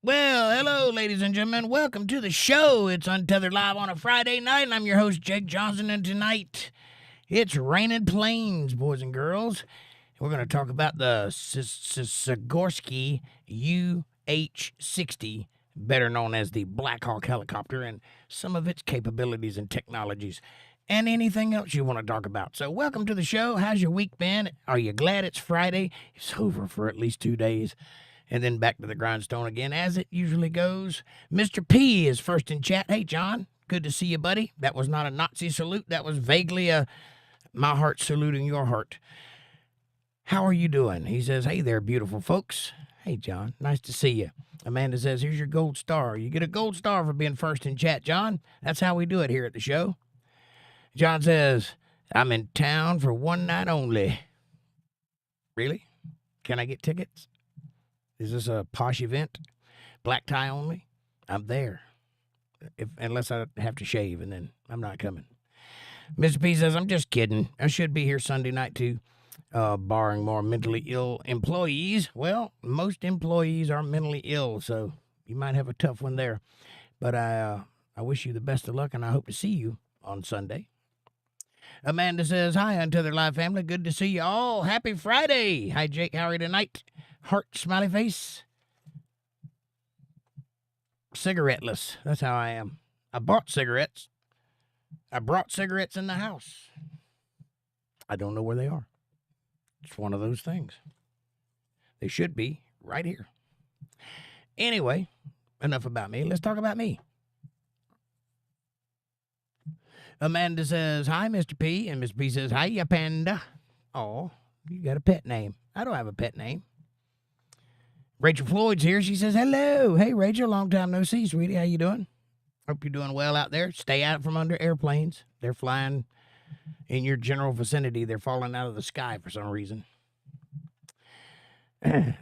Well, hello, ladies and gentlemen. Welcome to the show. It's Untethered Live on a Friday night, and I'm your host, Jake Johnson, and tonight it's raining planes, boys and girls. We're going to talk about the Sikorsky UH-60, better known as the Black Hawk helicopter, and some of its capabilities and technologies, and anything else you want to talk about. So welcome to the show. How's your week been? Are you glad it's Friday? It's over for at least 2 days. And then back to the grindstone again, as it usually goes. Mr. P is first in chat. Hey, John, good to see you, buddy. That was not a Nazi salute. That was vaguely my heart saluting your heart. How are you doing? He says, hey there, beautiful folks. Hey, John, nice to see you. Amanda says, here's your gold star. You get a gold star for being first in chat, John. That's how we do it here at the show. John says, I'm in town for one night only. Really? Can I get tickets? Is this a posh event? Black tie only? I'm there. Unless I have to shave, and then I'm not coming. Mr. P says, I'm just kidding. I should be here Sunday night, too, barring more mentally ill employees. Well, most employees are mentally ill, so you might have a tough one there. But I wish you the best of luck, and I hope to see you on Sunday. Amanda says, hi, Untethered Live family. Good to see you all. Happy Friday. Hi, Jake. How are you tonight? Heart, smiley face. Cigaretteless. That's how I am. I bought cigarettes. I brought cigarettes in the house. I don't know where they are. It's one of those things. They should be right here. Anyway, enough about me. Let's talk about me. Amanda says, hi, Mr. P. And Mr. P says, hi, ya panda. Oh, you got a pet name. I don't have a pet name. Rachel Floyd's here. She says, hello. Hey, Rachel, long time no see, sweetie. How you doing? Hope you're doing well out there. Stay out from under airplanes. They're flying in your general vicinity. They're falling out of the sky for some reason.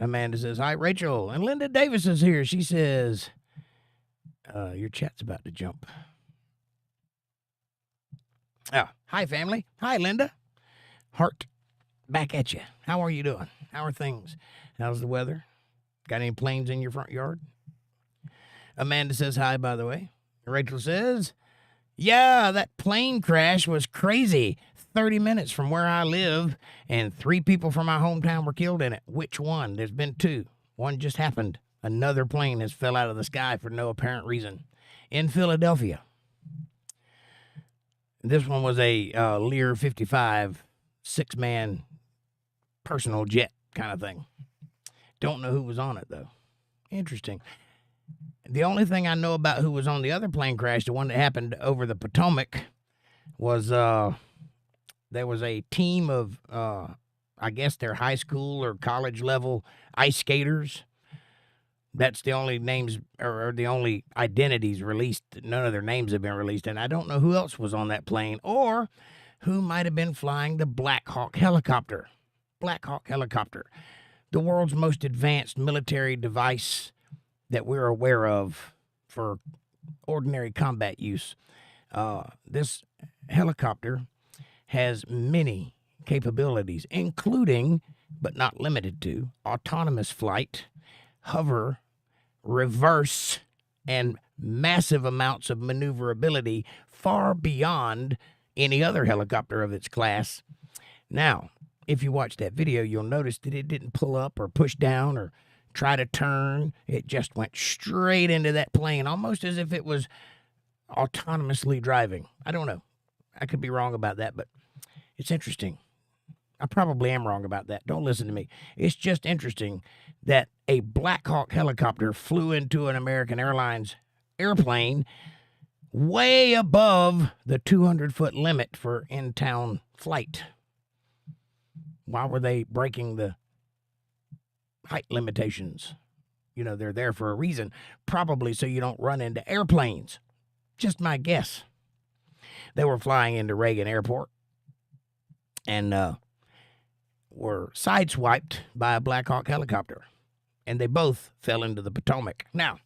Amanda says, hi, Rachel. And Linda Davis is here. She says, your chat's about to jump. Oh, hi, family. Hi, Linda. Heart, back at you. How are you doing? How are things? How's the weather? Got any planes in your front yard? Amanda says hi, by the way. Rachel says, yeah, that plane crash was crazy. 30 minutes from where I live, and 3 people from my hometown were killed in it. Which one? There's been 2. One just happened. Another plane has fell out of the sky for no apparent reason in Philadelphia. This one was a Lear 55 6-man personal jet kind of thing. Don't know who was on it, though. Interesting. The only thing I know about who was on the other plane crash, the one that happened over the Potomac, was there was a team of, I guess they're high school or college level ice skaters. That's the only names or the only identities released. None of their names have been released, and I don't know who else was on that plane or who might have been flying the Black Hawk helicopter. Black Hawk helicopter. The world's most advanced military device that we're aware of for ordinary combat use. This helicopter has many capabilities, including, but not limited to, autonomous flight, hover, reverse, and massive amounts of maneuverability far beyond any other helicopter of its class. Now, if you watch that video, you'll notice that it didn't pull up or push down or try to turn. It just went straight into that plane, almost as if it was autonomously driving. I don't know. I could be wrong about that, but it's interesting. I probably am wrong about that. Don't listen to me. It's just interesting that a Black Hawk helicopter flew into an American Airlines airplane way above the 200-foot limit for in-town flight. Why were they breaking the height limitations? You know, they're there for a reason. Probably so you don't run into airplanes. Just my guess. They were flying into Reagan Airport and were sideswiped by a Black Hawk helicopter. And they both fell into the Potomac. Now,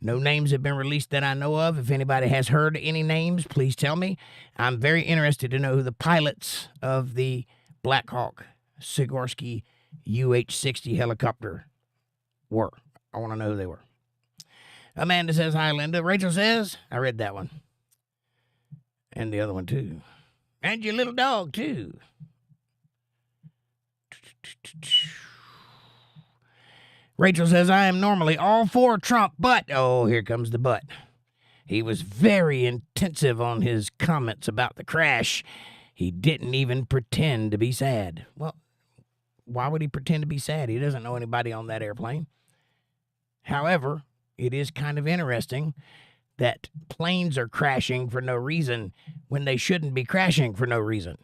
no names have been released that I know of. If anybody has heard any names, please tell me. I'm very interested to know who the pilots of the Black Hawk Sikorsky UH-60 helicopter were. I want to know who they were. Amanda says, hi, Linda. Rachel says, I read that one. And the other one, too. And your little dog, too. Rachel says, I am normally all for Trump, but, oh, here comes the but. He was very intensive on his comments about the crash. He didn't even pretend to be sad. Well, why would he pretend to be sad? He doesn't know anybody on that airplane. However, it is kind of interesting that planes are crashing for no reason when they shouldn't be crashing for no reason.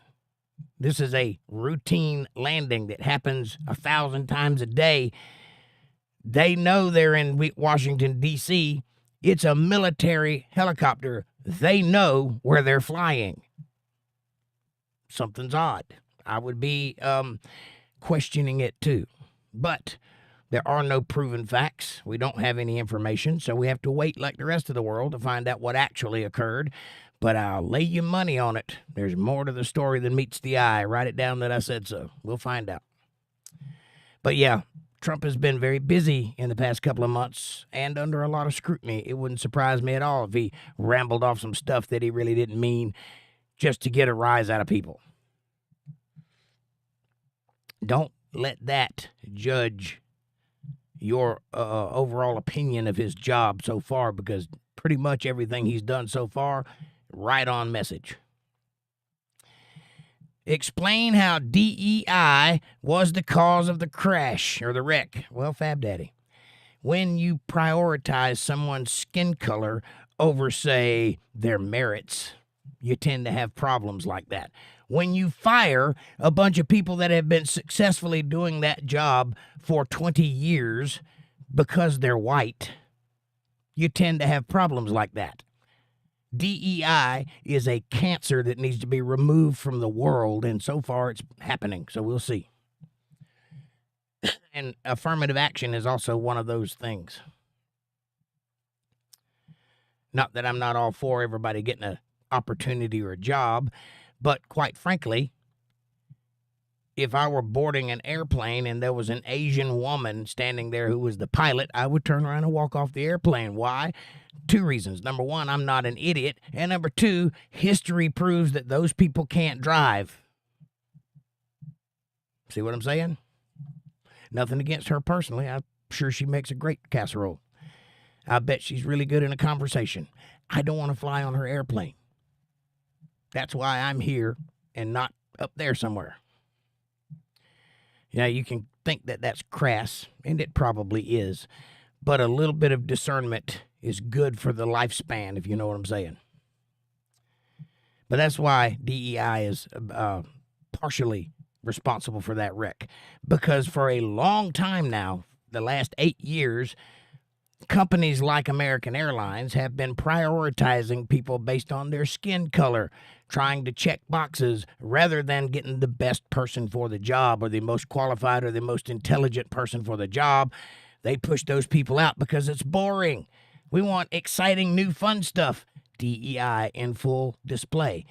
This is a routine landing that happens 1,000 times a day. They know they're in Washington, D.C. It's a military helicopter. They know where they're flying. Something's odd. I would be questioning it too. But there are no proven facts. We don't have any information, so we have to wait like the rest of the world to find out what actually occurred. But I'll lay you money on it. There's more to the story than meets the eye. Write it down that I said so. We'll find out. But yeah, Trump has been very busy in the past couple of months and under a lot of scrutiny. It wouldn't surprise me at all if he rambled off some stuff that he really didn't mean just to get a rise out of people. Don't let that judge your overall opinion of his job so far, because pretty much everything he's done so far, right on message. Explain how DEI was the cause of the crash or the wreck. Well, Fab Daddy, when you prioritize someone's skin color over, say, their merits, you tend to have problems like that. When you fire a bunch of people that have been successfully doing that job for 20 years because they're white, you tend to have problems like that. DEI is a cancer that needs to be removed from the world, and so far it's happening, so we'll see. And affirmative action is also one of those things. Not that I'm not all for everybody getting an opportunity or a job, but quite frankly, if I were boarding an airplane and there was an Asian woman standing there who was the pilot, I would turn around and walk off the airplane. Why? 2 reasons. Number 1, I'm not an idiot. And number 2, history proves that those people can't drive. See what I'm saying? Nothing against her personally. I'm sure she makes a great casserole. I bet she's really good in a conversation. I don't want to fly on her airplane. That's why I'm here and not up there somewhere. Now, you can think that that's crass, and it probably is, but a little bit of discernment is good for the lifespan, if you know what I'm saying. But that's why DEI is partially responsible for that wreck, because for a long time now, the last 8 years, companies like American Airlines have been prioritizing people based on their skin color, trying to check boxes rather than getting the best person for the job or the most qualified or the most intelligent person for the job. They push those people out because it's boring. We want exciting, new, fun stuff. DEI in full display.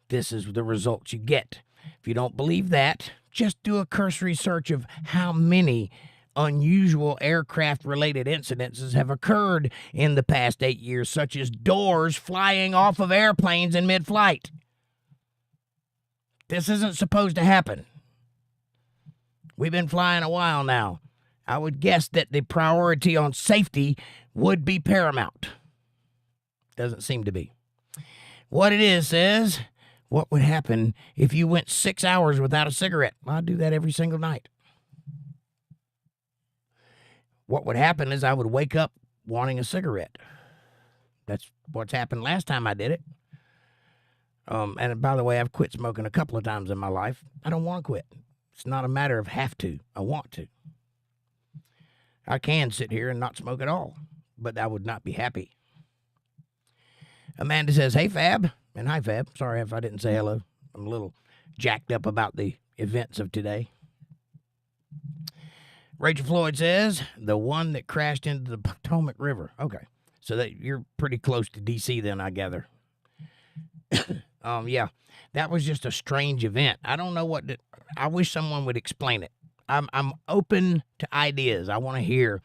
This is the results you get. If you don't believe that, just do a cursory search of how many unusual aircraft-related incidences have occurred in the past 8 years, such as doors flying off of airplanes in mid-flight. This isn't supposed to happen. We've been flying a while now. I would guess that the priority on safety would be paramount. Doesn't seem to be. What it is says, what would happen if you went 6 hours without a cigarette? Well, I do that every single night. What would happen is I would wake up wanting a cigarette. That's what's happened last time I did it. And by the way, I've quit smoking a couple of times in my life. I don't want to quit. It's not a matter of have to. I want to. I can sit here and not smoke at all, but I would not be happy. Amanda says, hey, Fab. And hi, Fab. Sorry if I didn't say hello. I'm a little jacked up about the events of today. Rachel Floyd says, the one that crashed into the Potomac River. Okay. So that you're pretty close to D.C. then, I gather. Yeah. That was just a strange event. I don't know I wish someone would explain it. I'm open to ideas. I want to hear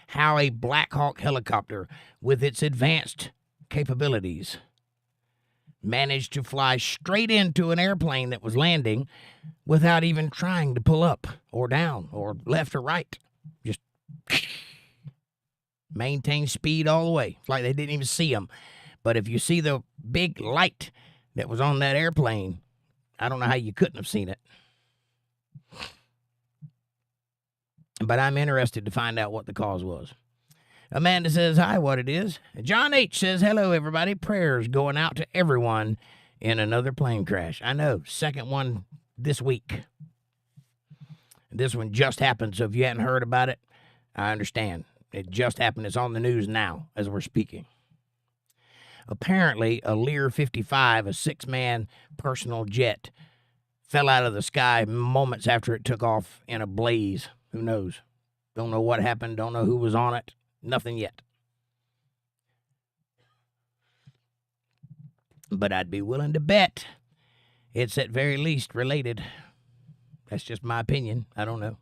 how a Black Hawk helicopter, with its advanced capabilities, managed to fly straight into an airplane that was landing without even trying to pull up or down or left or right. Just maintain speed all the way. It's like they didn't even see them. But if you see the big light that was on that airplane, I don't know how you couldn't have seen it. But I'm interested to find out what the cause was. Amanda says, hi, what it is. John H. says, hello, everybody. Prayers going out to everyone in another plane crash. I know, second one this week. This one just happened, so if you hadn't heard about it, I understand. It just happened. It's on the news now as we're speaking. Apparently, a Lear 55, a 6-man personal jet, fell out of the sky moments after it took off in a blaze. Who knows? Don't know what happened. Don't know who was on it. Nothing yet. But I'd be willing to bet it's at very least related. That's just my opinion. I don't know.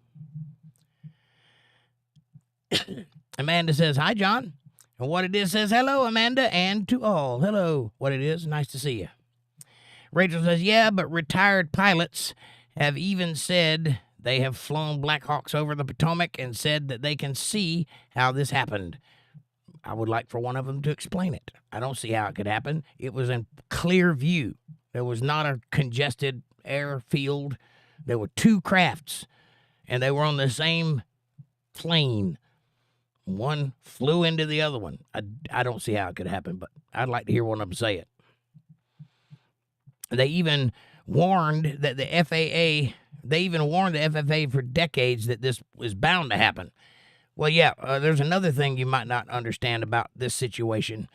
Amanda says, hi, John. And what it is says, hello, Amanda, and to all. Hello, what it is. Nice to see you. Rachel says, yeah, but retired pilots have even said they have flown Black Hawks over the Potomac and said that they can see how this happened. I would like for one of them to explain it. I don't see how it could happen. It was in clear view. There was not a congested airfield. There were two crafts, and they were on the same plane. One flew into the other one. I don't see how it could happen, but I'd like to hear one of them say it. They even warned that the FAA, for decades that this was bound to happen. Well, yeah, there's another thing you might not understand about this situation.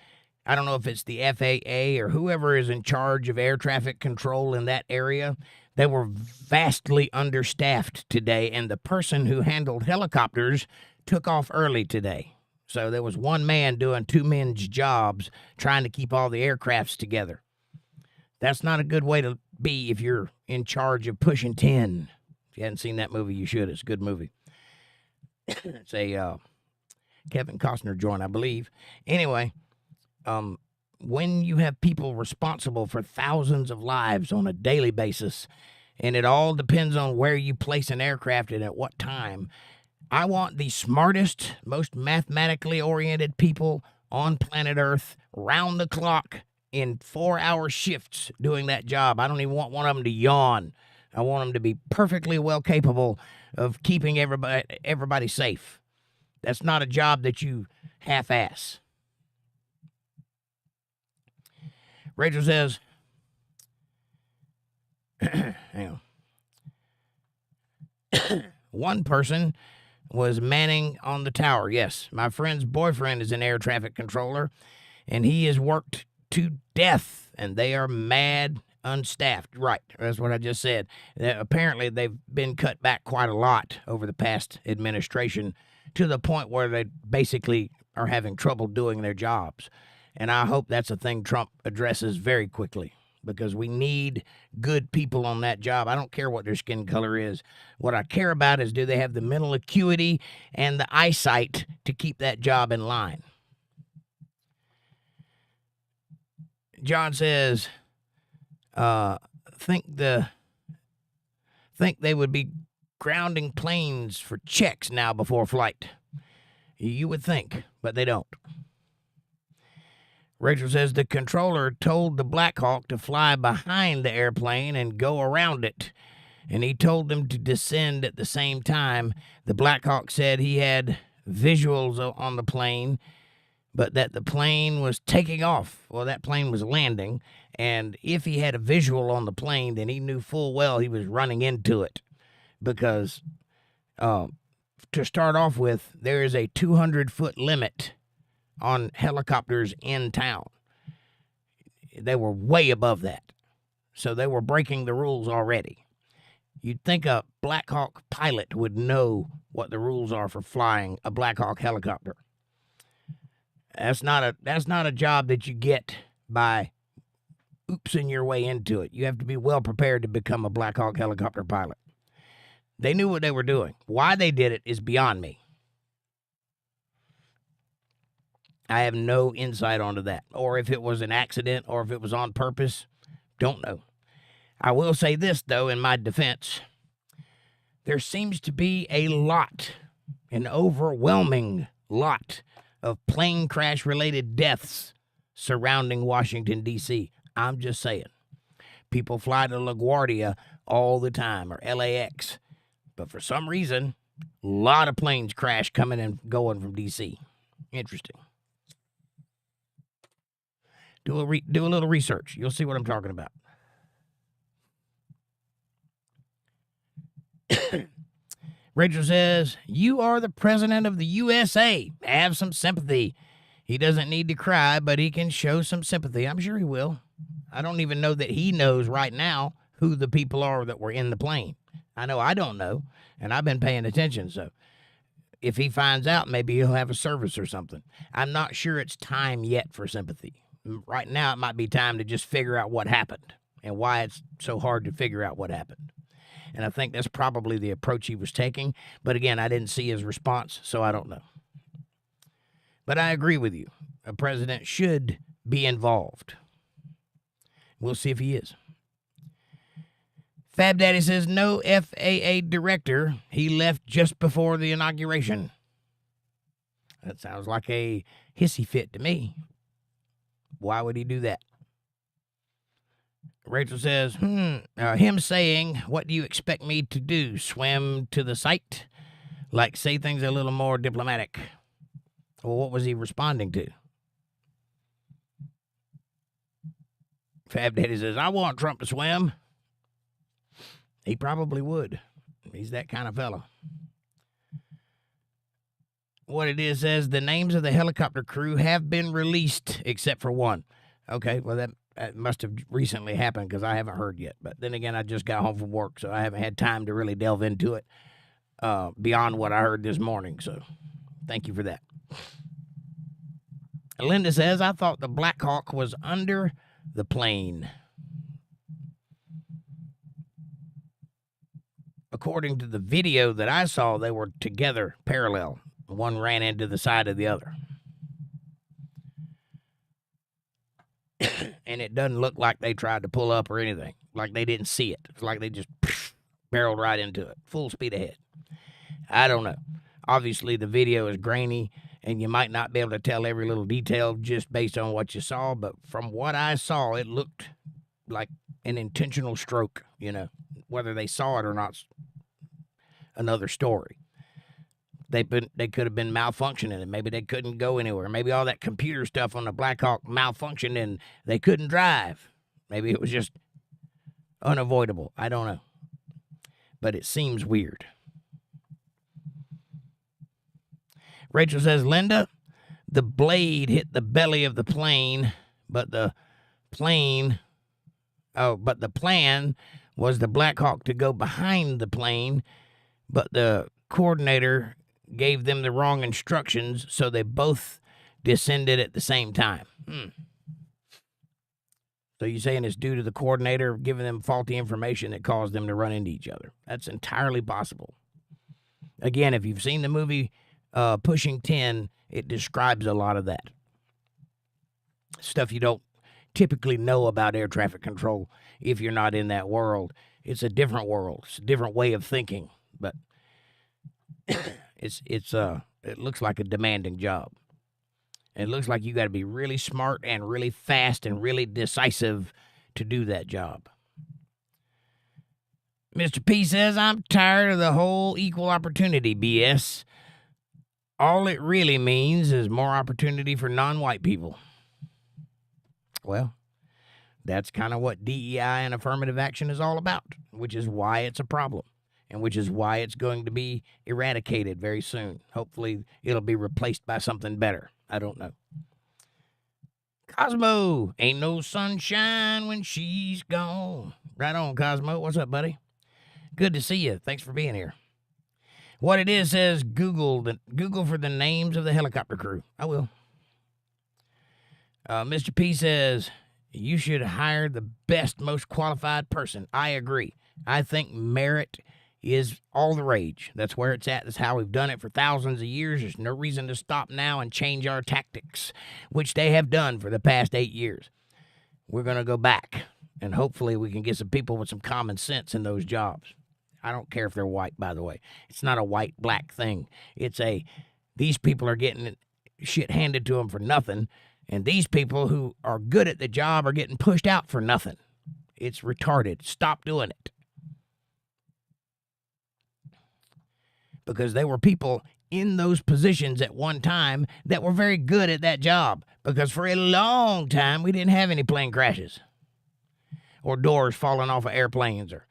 I don't know if it's the FAA or whoever is in charge of air traffic control in that area. They were vastly understaffed today, and the person who handled helicopters took off early today. So there was one man doing two men's jobs trying to keep all the aircrafts together. That's not a good way to be if you're in charge of pushing 10. If you hadn't seen that movie, you should. It's a good movie. It's a Kevin Costner joint, I believe. Anyway, when you have people responsible for thousands of lives on a daily basis, and it all depends on where you place an aircraft and at what time, I want the smartest, most mathematically oriented people on planet Earth round the clock in 4-hour shifts doing that job. I don't even want one of them to yawn. I want them to be perfectly well capable of keeping everybody safe. That's not a job that you half-ass. Rachel says, hang on. One person was manning on the tower. Yes, my friend's boyfriend is an air traffic controller, and he has worked to death, and they are mad unstaffed. Right, that's what I just said. Apparently, they've been cut back quite a lot over the past administration to the point where they basically are having trouble doing their jobs. And I hope that's a thing Trump addresses very quickly, because we need good people on that job. I don't care what their skin color is. What I care about is, do they have the mental acuity and the eyesight to keep that job in line? John says, think they would be grounding planes for checks now before flight. You would think, but they don't. Rachel says the controller told the Black Hawk to fly behind the airplane and go around it, and he told them to descend at the same time. The Black Hawk said he had visuals on the plane, but that the plane was taking off. Well, that plane was landing, and if he had a visual on the plane, then he knew full well he was running into it, because to start off with, there is a 200-foot limit on helicopters in town. They were way above that, so they were breaking the rules already. You'd think a Black Hawk pilot would know what the rules are for flying a Black Hawk helicopter. That's not a job that you get by oopsing your way into it. You have to be well prepared to become a Black Hawk helicopter pilot. They knew what they were doing. Why they did it is beyond me. I have no insight onto that. Or if it was an accident or if it was on purpose, don't know. I will say this, though, in my defense. There seems to be an overwhelming lot of plane crash related deaths surrounding Washington, D.C. I'm just saying. People fly to LaGuardia all the time, or LAX. But for some reason, a lot of planes crash coming and going from D.C. Interesting. Do a little research. You'll see what I'm talking about. Rachel says, you are the president of the USA. Have some sympathy. He doesn't need to cry, but he can show some sympathy. I'm sure he will. I don't even know that he knows right now who the people are that were in the plane. I know I don't know, and I've been paying attention, so if he finds out, maybe he'll have a service or something. I'm not sure it's time yet for sympathy. Right now, it might be time to just figure out what happened and why it's so hard to figure out what happened. And I think that's probably the approach he was taking. But again, I didn't see his response, so I don't know. But I agree with you. A president should be involved. We'll see if he is. Fab Daddy says, no FAA director. He left just before the inauguration. That sounds like a hissy fit to me. Why would he do that? Rachel says, him saying, what do you expect me to do? Swim to the site? Like, say things a little more diplomatic. Well, what was he responding to? Fab Daddy says, I want Trump to swim. He probably would. He's that kind of fella. What it is says, the names of the helicopter crew have been released except for one. Okay, well, that must have recently happened because I haven't heard yet. But then again, I just got home from work, so I haven't had time to really delve into it beyond what I heard this morning. So thank you for that. Linda says, I thought the Black Hawk was under the plane. According to the video that I saw, they were together, parallel. One ran into the side of the other. And it doesn't look like they tried to pull up or anything. Like they didn't see it. It's like they just barreled right into it. Full speed ahead. I don't know. Obviously, the video is grainy, and you might not be able to tell every little detail just based on what you saw. But from what I saw, it looked like an intentional stroke, you know. Whether they saw it or not, another story. They could have been malfunctioning, and maybe they couldn't go anywhere. Maybe all that computer stuff on the Black Hawk malfunctioned, and they couldn't drive. Maybe it was just unavoidable. I don't know. But it seems weird. Rachel says, Linda, the blade hit the belly of the plane, but the plan was the Black Hawk to go behind the plane, but the coordinator gave them the wrong instructions, so they both descended at the same time. So you're saying it's due to the coordinator giving them faulty information that caused them to run into each other. That's entirely possible. Again, if you've seen the movie Pushing 10, it describes a lot of that. Stuff you don't typically know about air traffic control if you're not in that world. It's a different world. It's a different way of thinking, but it looks like a demanding job. It looks like you got to be really smart and really fast and really decisive to do that job. Mr. P says, I'm tired of the whole equal opportunity BS. All it really means is more opportunity for non-white people. Well, that's kind of what DEI and affirmative action is all about, which is why it's a problem. And which is why it's going to be eradicated very soon. Hopefully, it'll be replaced by something better. I don't know. Cosmo, ain't no sunshine when she's gone. Right on, Cosmo. What's up, buddy? Good to see you. Thanks for being here. What it is says Google for the names of the helicopter crew. I will. Mr. P says, you should hire the best, most qualified person. I agree. I think merit is all the rage. That's where it's at. That's how we've done it for thousands of years. There's no reason to stop now and change our tactics, which they have done for the past 8 years. We're going to go back, and hopefully we can get some people with some common sense in those jobs. I don't care if they're white, by the way. It's not a white-black thing. These people are getting shit handed to them for nothing, and these people who are good at the job are getting pushed out for nothing. It's retarded. Stop doing it. Because there were people in those positions at one time that were very good at that job. Because for a long time, we didn't have any plane crashes or doors falling off of airplanes or,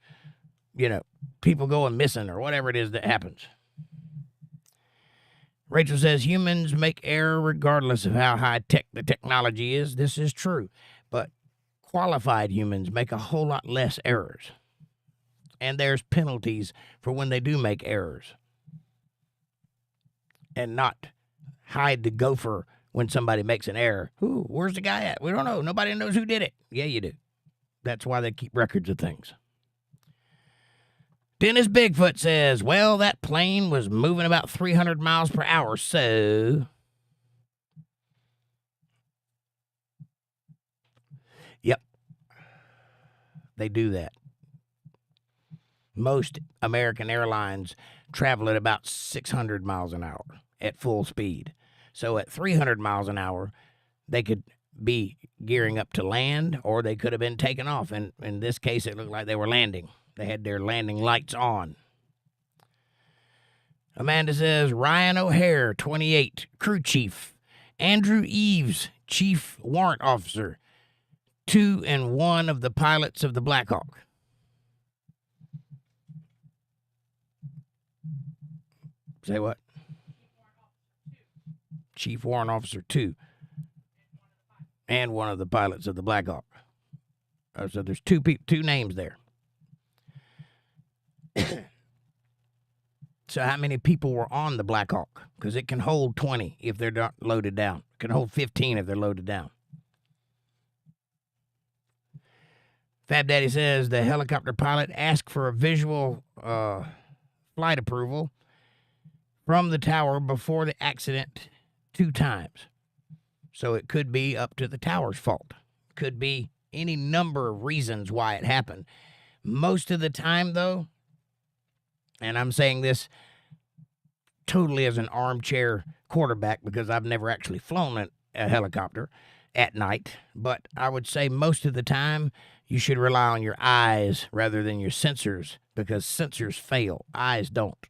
people going missing or whatever it is that happens. Rachel says, humans make error regardless of how high-tech the technology is. This is true. But qualified humans make a whole lot less errors. And there's penalties for when they do make errors. And not hide the gopher when somebody makes an error. Ooh, where's the guy at? We don't know. Nobody knows who did it. Yeah, you do. That's why they keep records of things. Dennis Bigfoot says, well, that plane was moving about 300 miles per hour, so... Yep. They do that. Most American airlines travel at about 600 miles an hour at full speed. So at 300 miles an hour, they could be gearing up to land, or they could have been taken off. And in this case, it looked like they were landing. They had their landing lights on. Amanda says, Ryan O'Hare, 28, crew chief. Andrew Eves, chief warrant officer. 2 and 1 of the pilots of the Black Hawk. Say what? Chief warrant officer 2. And 1 of the pilots of the Black Hawk. So there's 2 names there. So how many people were on the Black Hawk? Because it can hold 20 if they're not loaded down. It can hold 15 if they're loaded down. Fab Daddy says the helicopter pilot asked for a visual flight approval from the tower before the accident 2 times. So it could be up to the tower's fault. Could be any number of reasons why it happened. Most of the time, though, and I'm saying this totally as an armchair quarterback because I've never actually flown a helicopter at night, but I would say most of the time you should rely on your eyes rather than your sensors because sensors fail. Eyes don't.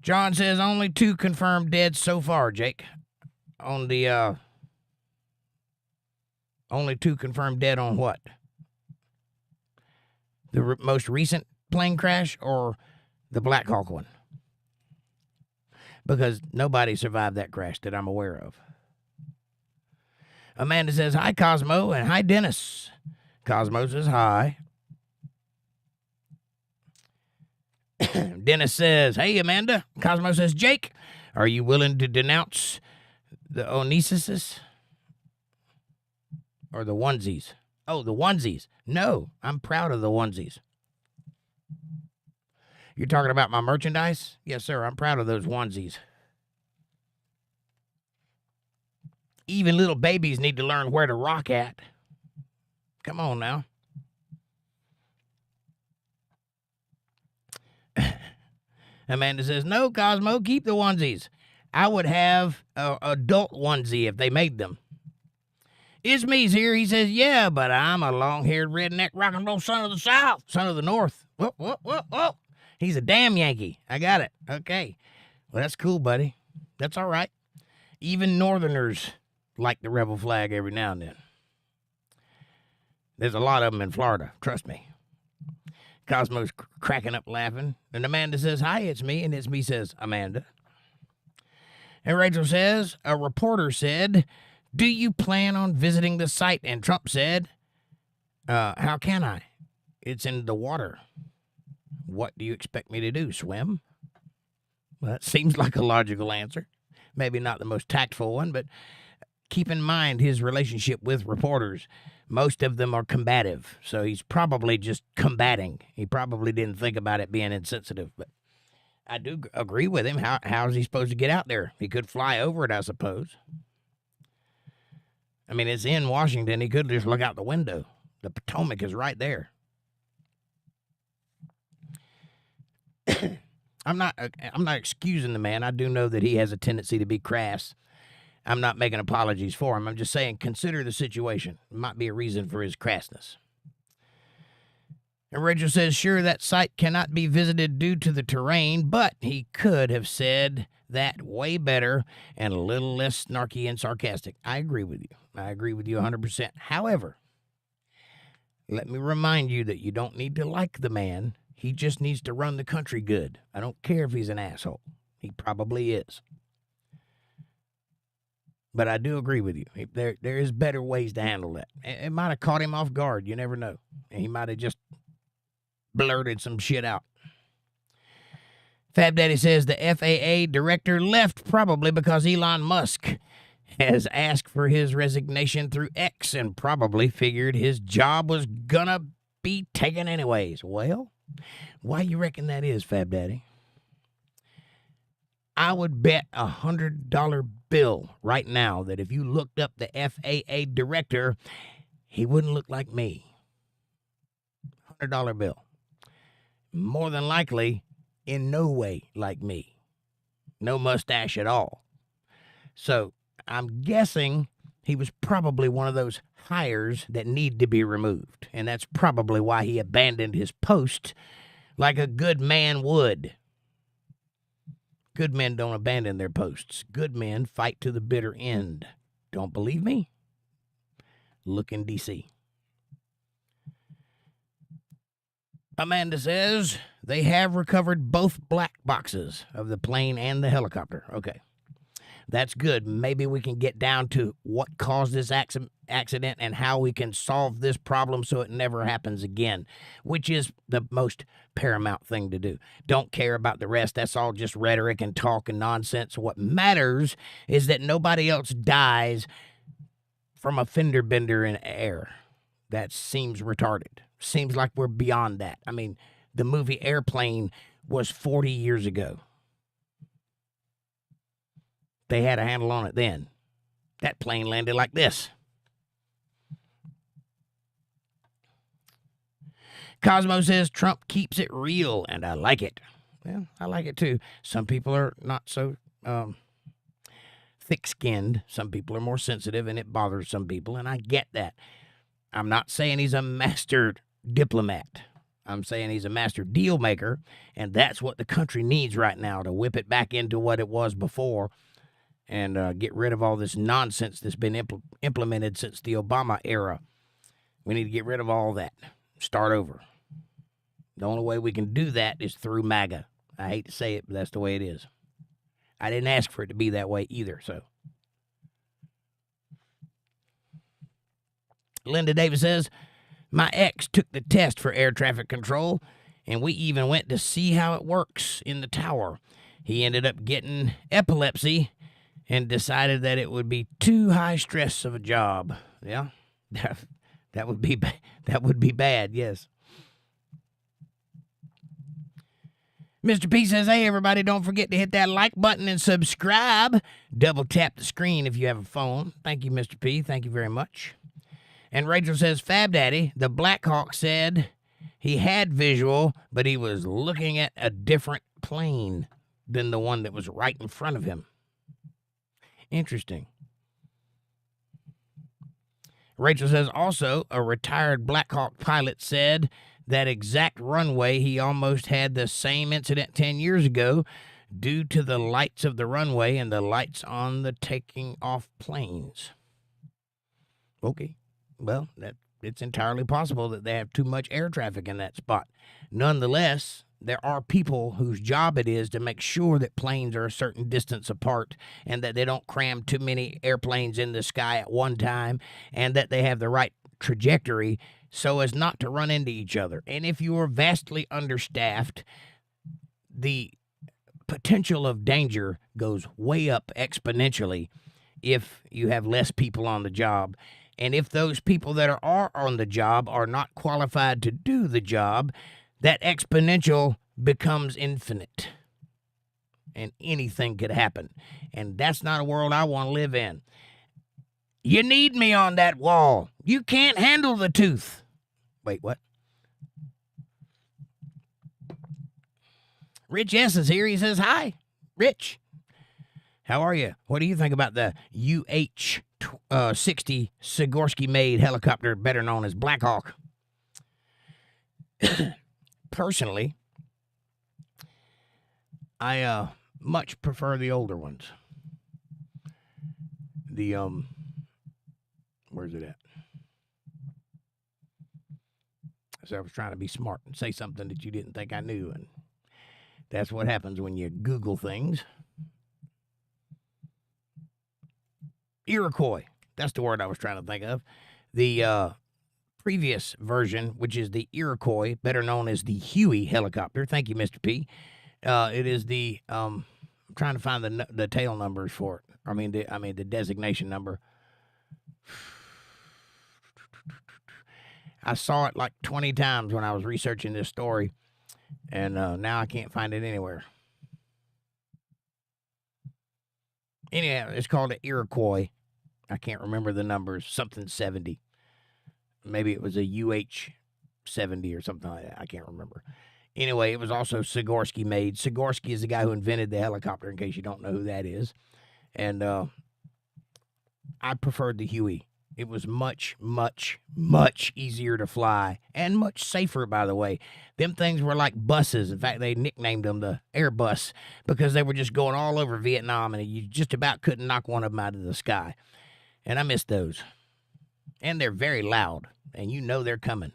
John says only 2 confirmed dead so far, Jake. On the, only 2 confirmed dead on what? The most recent plane crash or the Black Hawk one? Because nobody survived that crash that I'm aware of. Amanda says, hi, Cosmo, and hi, Dennis. Cosmo says, hi. Dennis says, hey, Amanda. Cosmo says, Jake, are you willing to denounce the onesises? Or the onesies? Oh, the onesies. No, I'm proud of the onesies. You're talking about my merchandise? Yes, sir, I'm proud of those onesies. Even little babies need to learn where to rock at. Come on now. Amanda says, no, Cosmo, keep the onesies. I would have an adult onesie if they made them. Isme's here. He says, yeah, but I'm a long-haired redneck rock and roll son of the South, son of the North. Whoa, whoa, whoa, whoa. He's a damn Yankee. I got it. Okay. Well, that's cool, buddy. That's all right. Even Northerners like the rebel flag every now and then. There's a lot of them in Florida. Trust me. Cosmo's cracking up laughing. And Amanda says, hi, it's me. And it's me says, Amanda. And Rachel says, a reporter said, do you plan on visiting the site? And Trump said, how can I? It's in the water. What do you expect me to do, swim? Well, that seems like a logical answer. Maybe not the most tactful one, but keep in mind his relationship with reporters. Most of them are combative, so he's probably just combating. He probably didn't think about it being insensitive, but I do agree with him. How is he supposed to get out there? He could fly over it, I suppose. I mean, it's in Washington. He could just look out the window. The Potomac is right there. I'm not excusing the man. I do know that he has a tendency to be crass. I'm not making apologies for him. I'm just saying consider the situation. It might be a reason for his crassness. And Rachel says, sure, that site cannot be visited due to the terrain, but he could have said that way better and a little less snarky and sarcastic. I agree with you. I agree with you 100%. However, let me remind you that you don't need to like the man. He just needs to run the country good. I don't care if he's an asshole. He probably is. But I do agree with you. There is better ways to handle that. It might have caught him off guard. You never know. And he might have just blurted some shit out. Fab Daddy says the FAA director left probably because Elon Musk has asked for his resignation through X and probably figured his job was gonna be taken anyways. Well, why you reckon that is, Fab Daddy? I would bet $100 bill right now that if you looked up the FAA director, he wouldn't look like me. $100 bill. More than likely, in no way like me. No mustache at all. So I'm guessing he was probably one of those hires that need to be removed. And that's probably why he abandoned his post like a good man would. Good men don't abandon their posts. Good men fight to the bitter end. Don't believe me? Look in D.C. Amanda says they have recovered both black boxes of the plane and the helicopter. Okay. That's good. Maybe we can get down to what caused this accident and how we can solve this problem so it never happens again, which is the most paramount thing to do. Don't care about the rest. That's all just rhetoric and talk and nonsense. What matters is that nobody else dies from a fender bender in air. That seems retarded. Seems like we're beyond that. I mean, the movie Airplane was 40 years ago. They had a handle on it then. That plane landed like this. Cosmo says Trump keeps it real, and I like it. Well, I like it too. Some people are not so thick-skinned. Some people are more sensitive, and it bothers some people, and I get that. I'm not saying he's a master diplomat. I'm saying he's a master deal maker, and that's what the country needs right now, to whip it back into what it was before and get rid of all this nonsense that's been implemented since the Obama era. We need to get rid of all that. Start over. The only way we can do that is through MAGA. I hate to say it, but that's the way it is. I didn't ask for it to be that way either, so. Linda Davis says, my ex took the test for air traffic control, and we even went to see how it works in the tower. He ended up getting epilepsy and decided that it would be too high stress of a job. Yeah, that would be bad, yes. Mr. P says, hey, everybody, don't forget to hit that like button and subscribe. Double tap the screen if you have a phone. Thank you, Mr. P. Thank you very much. And Rachel says, Fab Daddy, the Black Hawk said he had visual, but he was looking at a different plane than the one that was right in front of him. Interesting. Rachel says, also, a retired Black Hawk pilot said that exact runway he almost had the same incident 10 years ago due to the lights of the runway and the lights on the taking off planes. Okay. Well, it's entirely possible that they have too much air traffic in that spot. Nonetheless, there are people whose job it is to make sure that planes are a certain distance apart and that they don't cram too many airplanes in the sky at one time and that they have the right trajectory so as not to run into each other. And if you are vastly understaffed, the potential of danger goes way up exponentially if you have less people on the job. And if those people that are on the job are not qualified to do the job, that exponential becomes infinite. And anything could happen. And that's not a world I want to live in. You need me on that wall. You can't handle the tooth. Wait, what? Rich S is here. He says, hi, Rich. How are you? What do you think about the UH-60 Sikorsky-made helicopter, better known as Black Hawk? Personally, I much prefer the older ones. The, where's it at? So I was trying to be smart and say something that you didn't think I knew, and that's what happens when you Google things. Iroquois. That's the word I was trying to think of. The previous version, which is the Iroquois, better known as the Huey helicopter. Thank you, Mr. P. It is the I'm trying to find the tail numbers for it. I mean the designation number. I saw it like 20 times when I was researching this story, and now I can't find it anywhere. Anyhow, it's called the Iroquois. I can't remember the numbers. Something 70. Maybe it was a UH-70 or something like that. I can't remember. Anyway, it was also Sikorsky made. Sikorsky is the guy who invented the helicopter, in case you don't know who that is. And I preferred the Huey. It was much, much, much easier to fly and much safer, by the way. Them things were like buses. In fact, they nicknamed them the Airbus because they were just going all over Vietnam, and you just about couldn't knock one of them out of the sky. And I miss those. And they're very loud, and you know they're coming.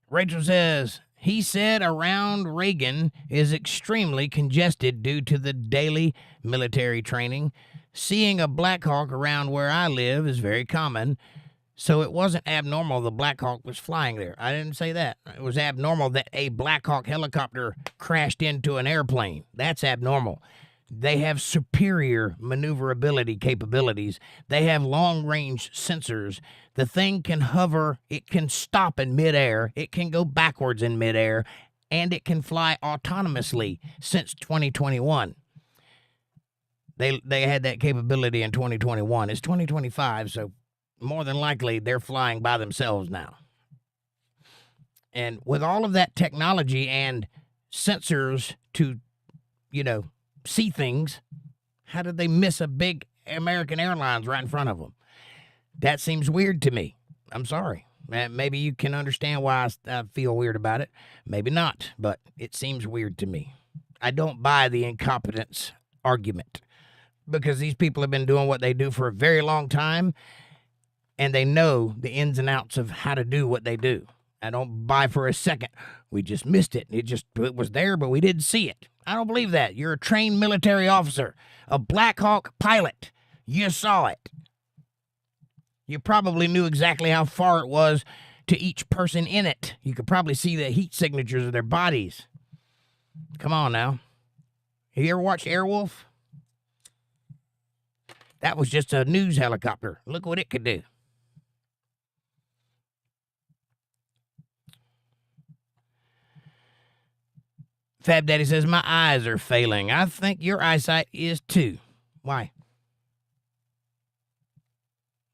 Rachel says, he said around Reagan is extremely congested due to the daily military training. Seeing a Black Hawk around where I live is very common, so it wasn't abnormal the Black Hawk was flying there. I didn't say that. It was abnormal that a Black Hawk helicopter crashed into an airplane. That's abnormal. They have superior maneuverability capabilities. They have long-range sensors. The thing can hover. It can stop in midair. It can go backwards in midair. And it can fly autonomously since 2021. They had that capability in 2021. It's 2025, so more than likely they're flying by themselves now. And with all of that technology and sensors to, see things, how did they miss a big American Airlines right in front of them? That seems weird to me. I'm sorry. Maybe you can understand why I feel weird about it. Maybe not, but it seems weird to me. I don't buy the incompetence argument because these people have been doing what they do for a very long time, and they know the ins and outs of how to do what they do. I don't buy for a second. We just missed it. It was there, but we didn't see it. I don't believe that. You're a trained military officer, a Black Hawk pilot. You saw it. You probably knew exactly how far it was to each person in it. You could probably see the heat signatures of their bodies. Come on now. Have you ever watched Airwolf? That was just a news helicopter. Look what it could do. Fab Daddy says, my eyes are failing. I think your eyesight is too. Why?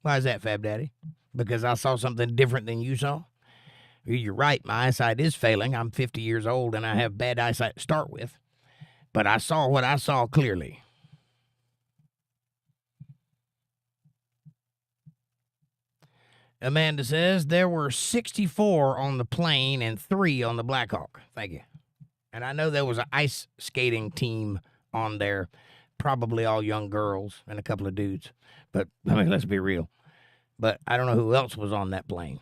Why is that, Fab Daddy? Because I saw something different than you saw? You're right, my eyesight is failing. I'm 50 years old and I have bad eyesight to start with. But I saw what I saw clearly. Amanda says, there were 64 on the plane and 3 on the Black Hawk. Thank you. And I know there was an ice skating team on there, probably all young girls and a couple of dudes. But, let's be real. But I don't know who else was on that plane.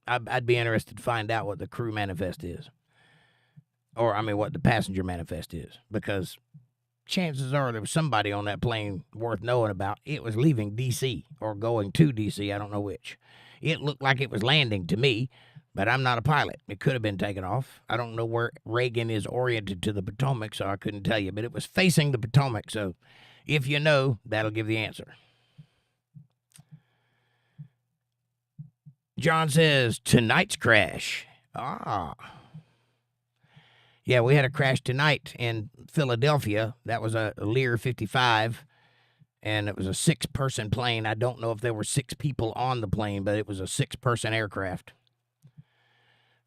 I'd be interested to find out what the crew manifest is. Or, what the passenger manifest is. Because chances are there was somebody on that plane worth knowing about. It was leaving D.C. or going to D.C., I don't know which. It looked like it was landing to me, but I'm not a pilot. It could have been taken off. I don't know where Reagan is oriented to the Potomac, so I couldn't tell you, but it was facing the Potomac, so if you know, that'll give the answer. John says, tonight's crash. Yeah, we had a crash tonight in Philadelphia. That was a Lear 55, and it was a 6-person plane. I don't know if there were 6 people on the plane, but it was a 6-person aircraft.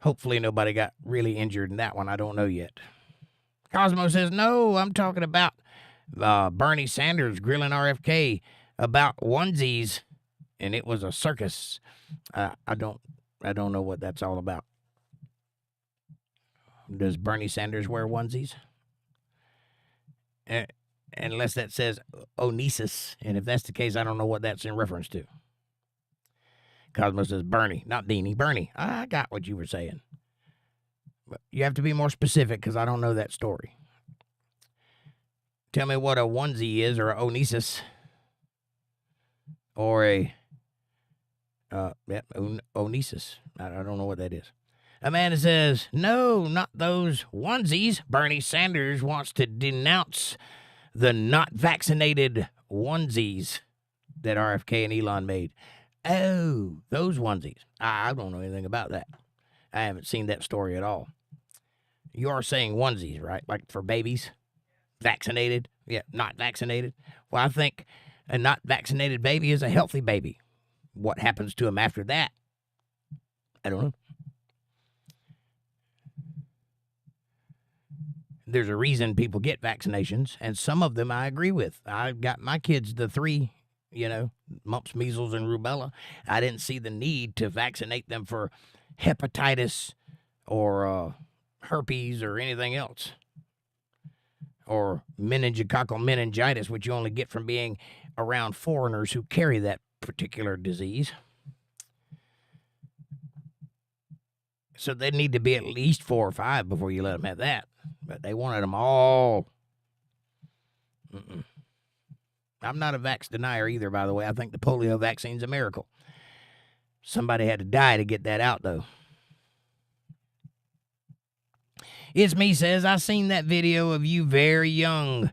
Hopefully nobody got really injured in that one. I don't know yet. Cosmo says, no, I'm talking about Bernie Sanders grilling RFK about onesies, and it was a circus. I don't know what that's all about. Does Bernie Sanders wear onesies? Unless that says Onesis, and if that's the case, I don't know what that's in reference to. Cosmo says Bernie, not Beanie. Bernie, I got what you were saying. But you have to be more specific because I don't know that story. Tell me what a onesie is, or a Onesis, or a Onesis. I don't know what that is. Amanda says, no, not those onesies. Bernie Sanders wants to denounce the not vaccinated onesies that RFK and Elon made. Oh, those onesies. I don't know anything about that. I haven't seen that story at all. You are saying onesies, right? Like for babies? Vaccinated? Yeah, not vaccinated. Well, I think a not vaccinated baby is a healthy baby. What happens to him after that? I don't know. There's a reason people get vaccinations, and some of them I agree with. I got my kids the 3, mumps, measles, and rubella. I didn't see the need to vaccinate them for hepatitis or herpes or anything else, or meningococcal meningitis, which you only get from being around foreigners who carry that particular disease. So they need to be at least 4 or 5 before you let them have that. But they wanted them all. I'm not a vax denier either, by the way. I think the polio vaccine's a miracle. Somebody had to die to get that out, though. It's me says, I seen that video of you very young,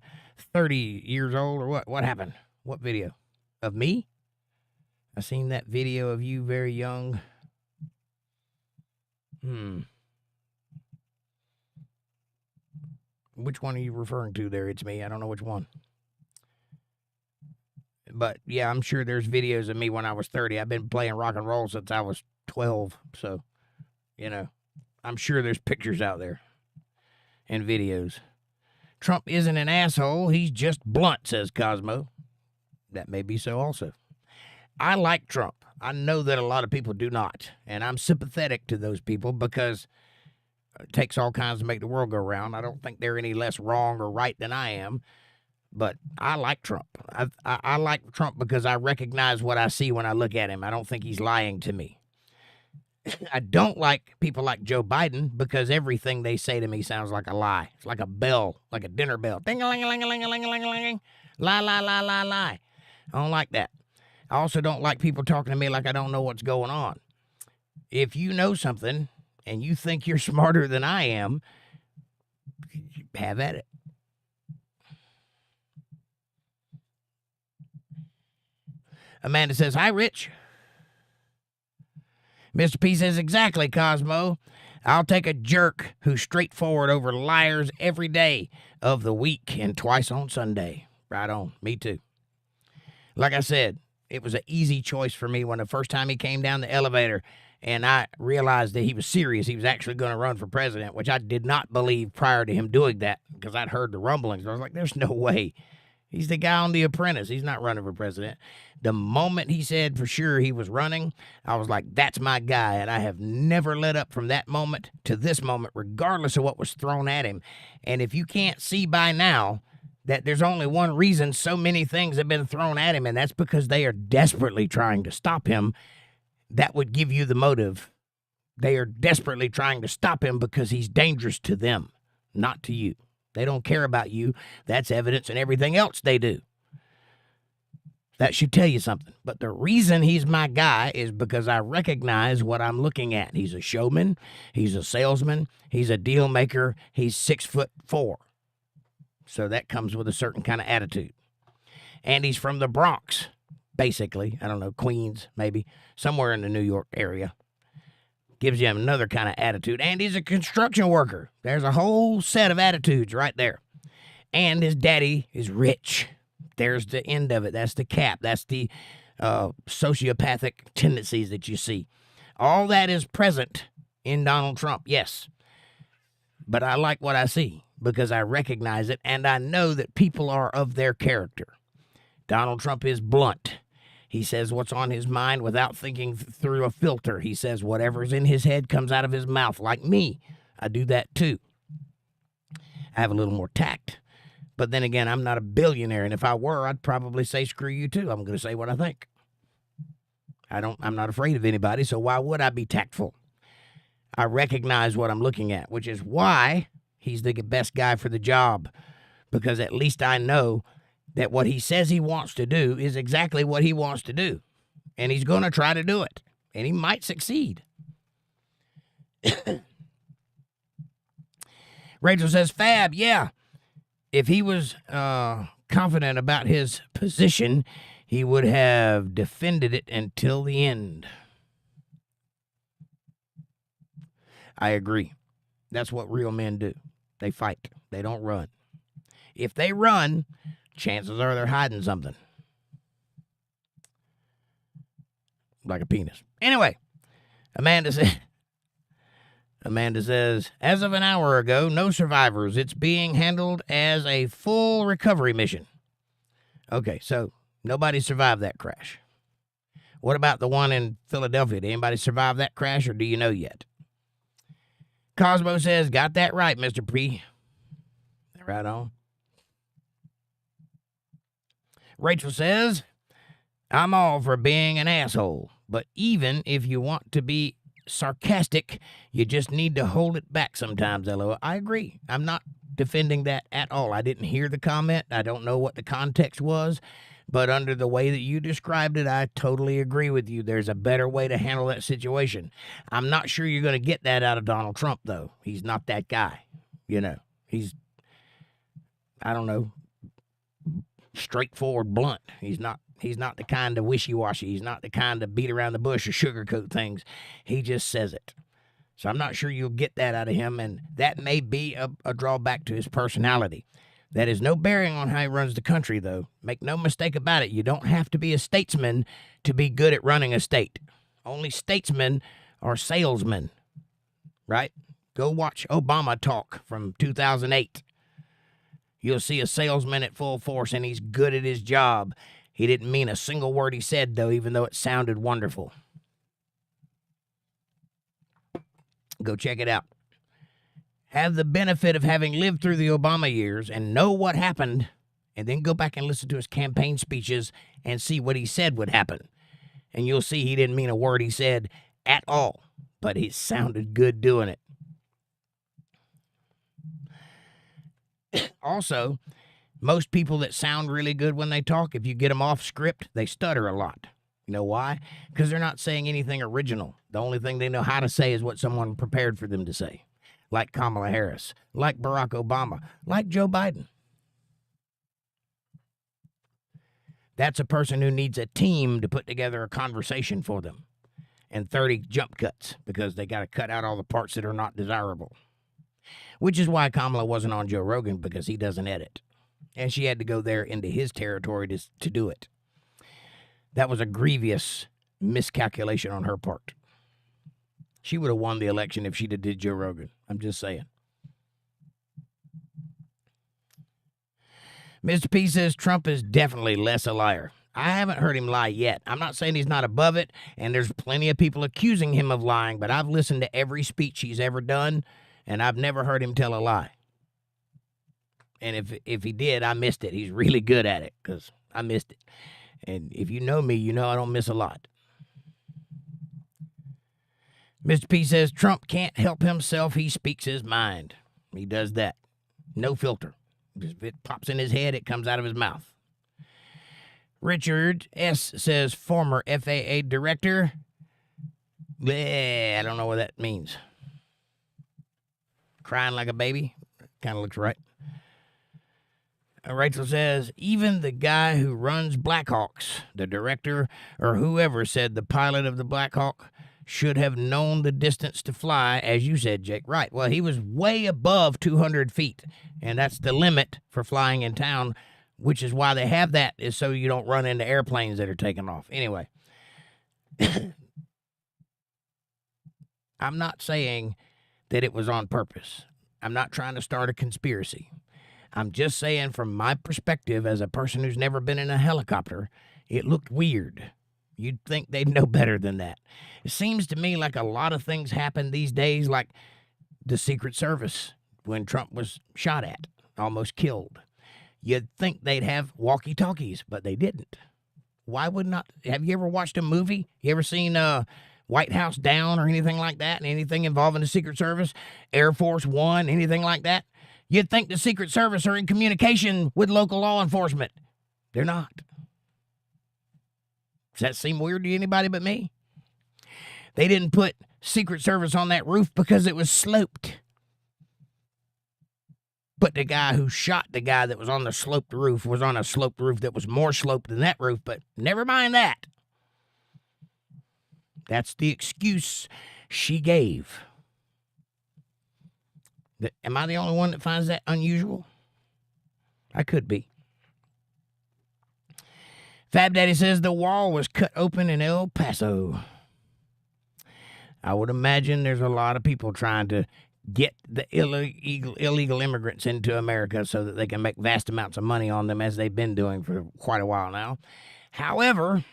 30 years old, or what? What happened? What video? Of me? I seen that video of you very young. Which one are you referring to there? It's me. I don't know which one. But, yeah, I'm sure there's videos of me when I was 30. I've been playing rock and roll since I was 12. So, I'm sure there's pictures out there and videos. Trump isn't an asshole. He's just blunt, says Cosmo. That may be so also. I like Trump. I know that a lot of people do not. And I'm sympathetic to those people because it takes all kinds to make the world go round. I don't think they're any less wrong or right than I am. But I like Trump. I like Trump because I recognize what I see when I look at him. I don't think he's lying to me. I don't like people like Joe Biden because everything they say to me sounds like a lie. It's like a bell, like a dinner bell. Ding-a-ling-a-ling-a-ling-a-ling-a-ling. Lie, lie, lie, lie, lie. I don't like that. I also don't like people talking to me like I don't know what's going on. If you know something and you think you're smarter than I am, have at it. Amanda says, hi, Rich. Mr. P says, exactly, Cosmo. I'll take a jerk who's straightforward over liars every day of the week and twice on Sunday. Right on. Me too. Like I said, it was an easy choice for me when the first time he came down the elevator and I realized that he was serious. He was actually going to run for president, which I did not believe prior to him doing that because I'd heard the rumblings. I was like, there's no way. He's the guy on The Apprentice. He's not running for president. The moment he said for sure he was running, I was like, that's my guy. And I have never let up from that moment to this moment, regardless of what was thrown at him. And if you can't see by now that there's only one reason so many things have been thrown at him, and that's because they are desperately trying to stop him, that would give you the motive. They are desperately trying to stop him because he's dangerous to them, not to you. They don't care about you. That's evidence in everything else they do. That should tell you something. But the reason he's my guy is because I recognize what I'm looking at. He's a showman. He's a salesman. He's a deal maker. He's 6'4". So that comes with a certain kind of attitude. And he's from the Bronx, basically. I don't know, Queens, maybe. Somewhere in the New York area. Gives you another kind of attitude. And he's a construction worker. There's a whole set of attitudes right there. And his daddy is rich. There's the end of it. That's the cap. That's the sociopathic tendencies that you see. All that is present in Donald Trump, yes. But I like what I see because I recognize it, and I know that people are of their character. Donald Trump is blunt. He says what's on his mind without thinking through a filter. He says whatever's in his head comes out of his mouth, like me. I do that too. I have a little more tact. But then again, I'm not a billionaire, and if I were, I'd probably say screw you too. I'm going to say what I think. I'm not afraid of anybody, so why would I be tactful? I recognize what I'm looking at, which is why he's the best guy for the job, because at least I know that what he says he wants to do is exactly what he wants to do. And he's going to try to do it. And he might succeed. Rachel says, Fab, yeah. If he was confident about his position, he would have defended it until the end. I agree. That's what real men do. They fight. They don't run. If they run, chances are they're hiding something. Like a penis. Anyway, Amanda says, as of an hour ago, no survivors. It's being handled as a full recovery mission. Okay, so nobody survived that crash. What about the one in Philadelphia? Did anybody survive that crash, or do you know yet? Cosmo says, got that right, Mr. P. Right on. Rachel says, I'm all for being an asshole, but even if you want to be sarcastic, you just need to hold it back sometimes, LO. I agree. I'm not defending that at all. I didn't hear the comment. I don't know what the context was, but under the way that you described it, I totally agree with you. There's a better way to handle that situation. I'm not sure you're going to get that out of Donald Trump, though. He's not that guy. You know, he's, I don't know, straightforward, blunt. He's not the kind of wishy-washy. He's not the kind to beat around the bush or sugarcoat things. He just says it. So I'm not sure you'll get that out of him, and that may be a drawback to his personality. That is no bearing on how he runs the country, though. Make no mistake about it. You don't have to be a statesman to be good at running a state. Only statesmen are salesmen, right? Go watch Obama talk from 2008. You'll see a salesman at full force, and he's good at his job. He didn't mean a single word he said, though, even though it sounded wonderful. Go check it out. Have the benefit of having lived through the Obama years and know what happened, and then go back and listen to his campaign speeches and see what he said would happen. And you'll see he didn't mean a word he said at all, but he sounded good doing it. Also, most people that sound really good when they talk, if you get them off script, they stutter a lot. You know why? Because they're not saying anything original. The only thing they know how to say is what someone prepared for them to say. Like Kamala Harris, like Barack Obama, like Joe Biden. That's a person who needs a team to put together a conversation for them. And 30 jump cuts, because they got to cut out all the parts that are not desirable. Which is why Kamala wasn't on Joe Rogan, because he doesn't edit. And she had to go there into his territory to do it. That was a grievous miscalculation on her part. She would have won the election if she'd have did Joe Rogan. I'm just saying. Mr. P says Trump is definitely less a liar. I haven't heard him lie yet. I'm not saying he's not above it, and there's plenty of people accusing him of lying, but I've listened to every speech he's ever done, and I've never heard him tell a lie. And if he did, I missed it. He's really good at it, because I missed it. And if you know me, you know I don't miss a lot. Mr. P says Trump can't help himself. He speaks his mind. He does that. No filter. If it pops in his head, it comes out of his mouth. Richard S. says, former FAA director. Bleh, I don't know what that means. Crying like a baby. Kind of looks right. Rachel says, even the guy who runs Blackhawks, the director or whoever, said the pilot of the Blackhawk should have known the distance to fly, as you said, Jake. Right. Well, he was way above 200 feet, and that's the limit for flying in town, which is why they have that, is so you don't run into airplanes that are taking off. Anyway, I'm not saying that it was on purpose. I'm not trying to start a conspiracy. I'm just saying from my perspective as a person who's never been in a helicopter, it looked weird. You'd think they'd know better than that. It seems to me like a lot of things happen these days, like the Secret Service when Trump was shot at, almost killed. You'd think they'd have walkie-talkies, but they didn't. Why would not? Have you ever watched a movie? You ever seen White House Down or anything like that? Anything involving the Secret Service? Air Force One, anything like that? You'd think the Secret Service are in communication with local law enforcement. They're not. Does that seem weird to anybody but me? They didn't put Secret Service on that roof because it was sloped. But the guy who shot the guy that was on the sloped roof was on a sloped roof that was more sloped than that roof, but never mind that. That's the excuse she gave. Am I the only one that finds that unusual? I could be. Fab Daddy says the wall was cut open in El Paso. I would imagine there's a lot of people trying to get the illegal immigrants into America so that they can make vast amounts of money on them, as they've been doing for quite a while now. However,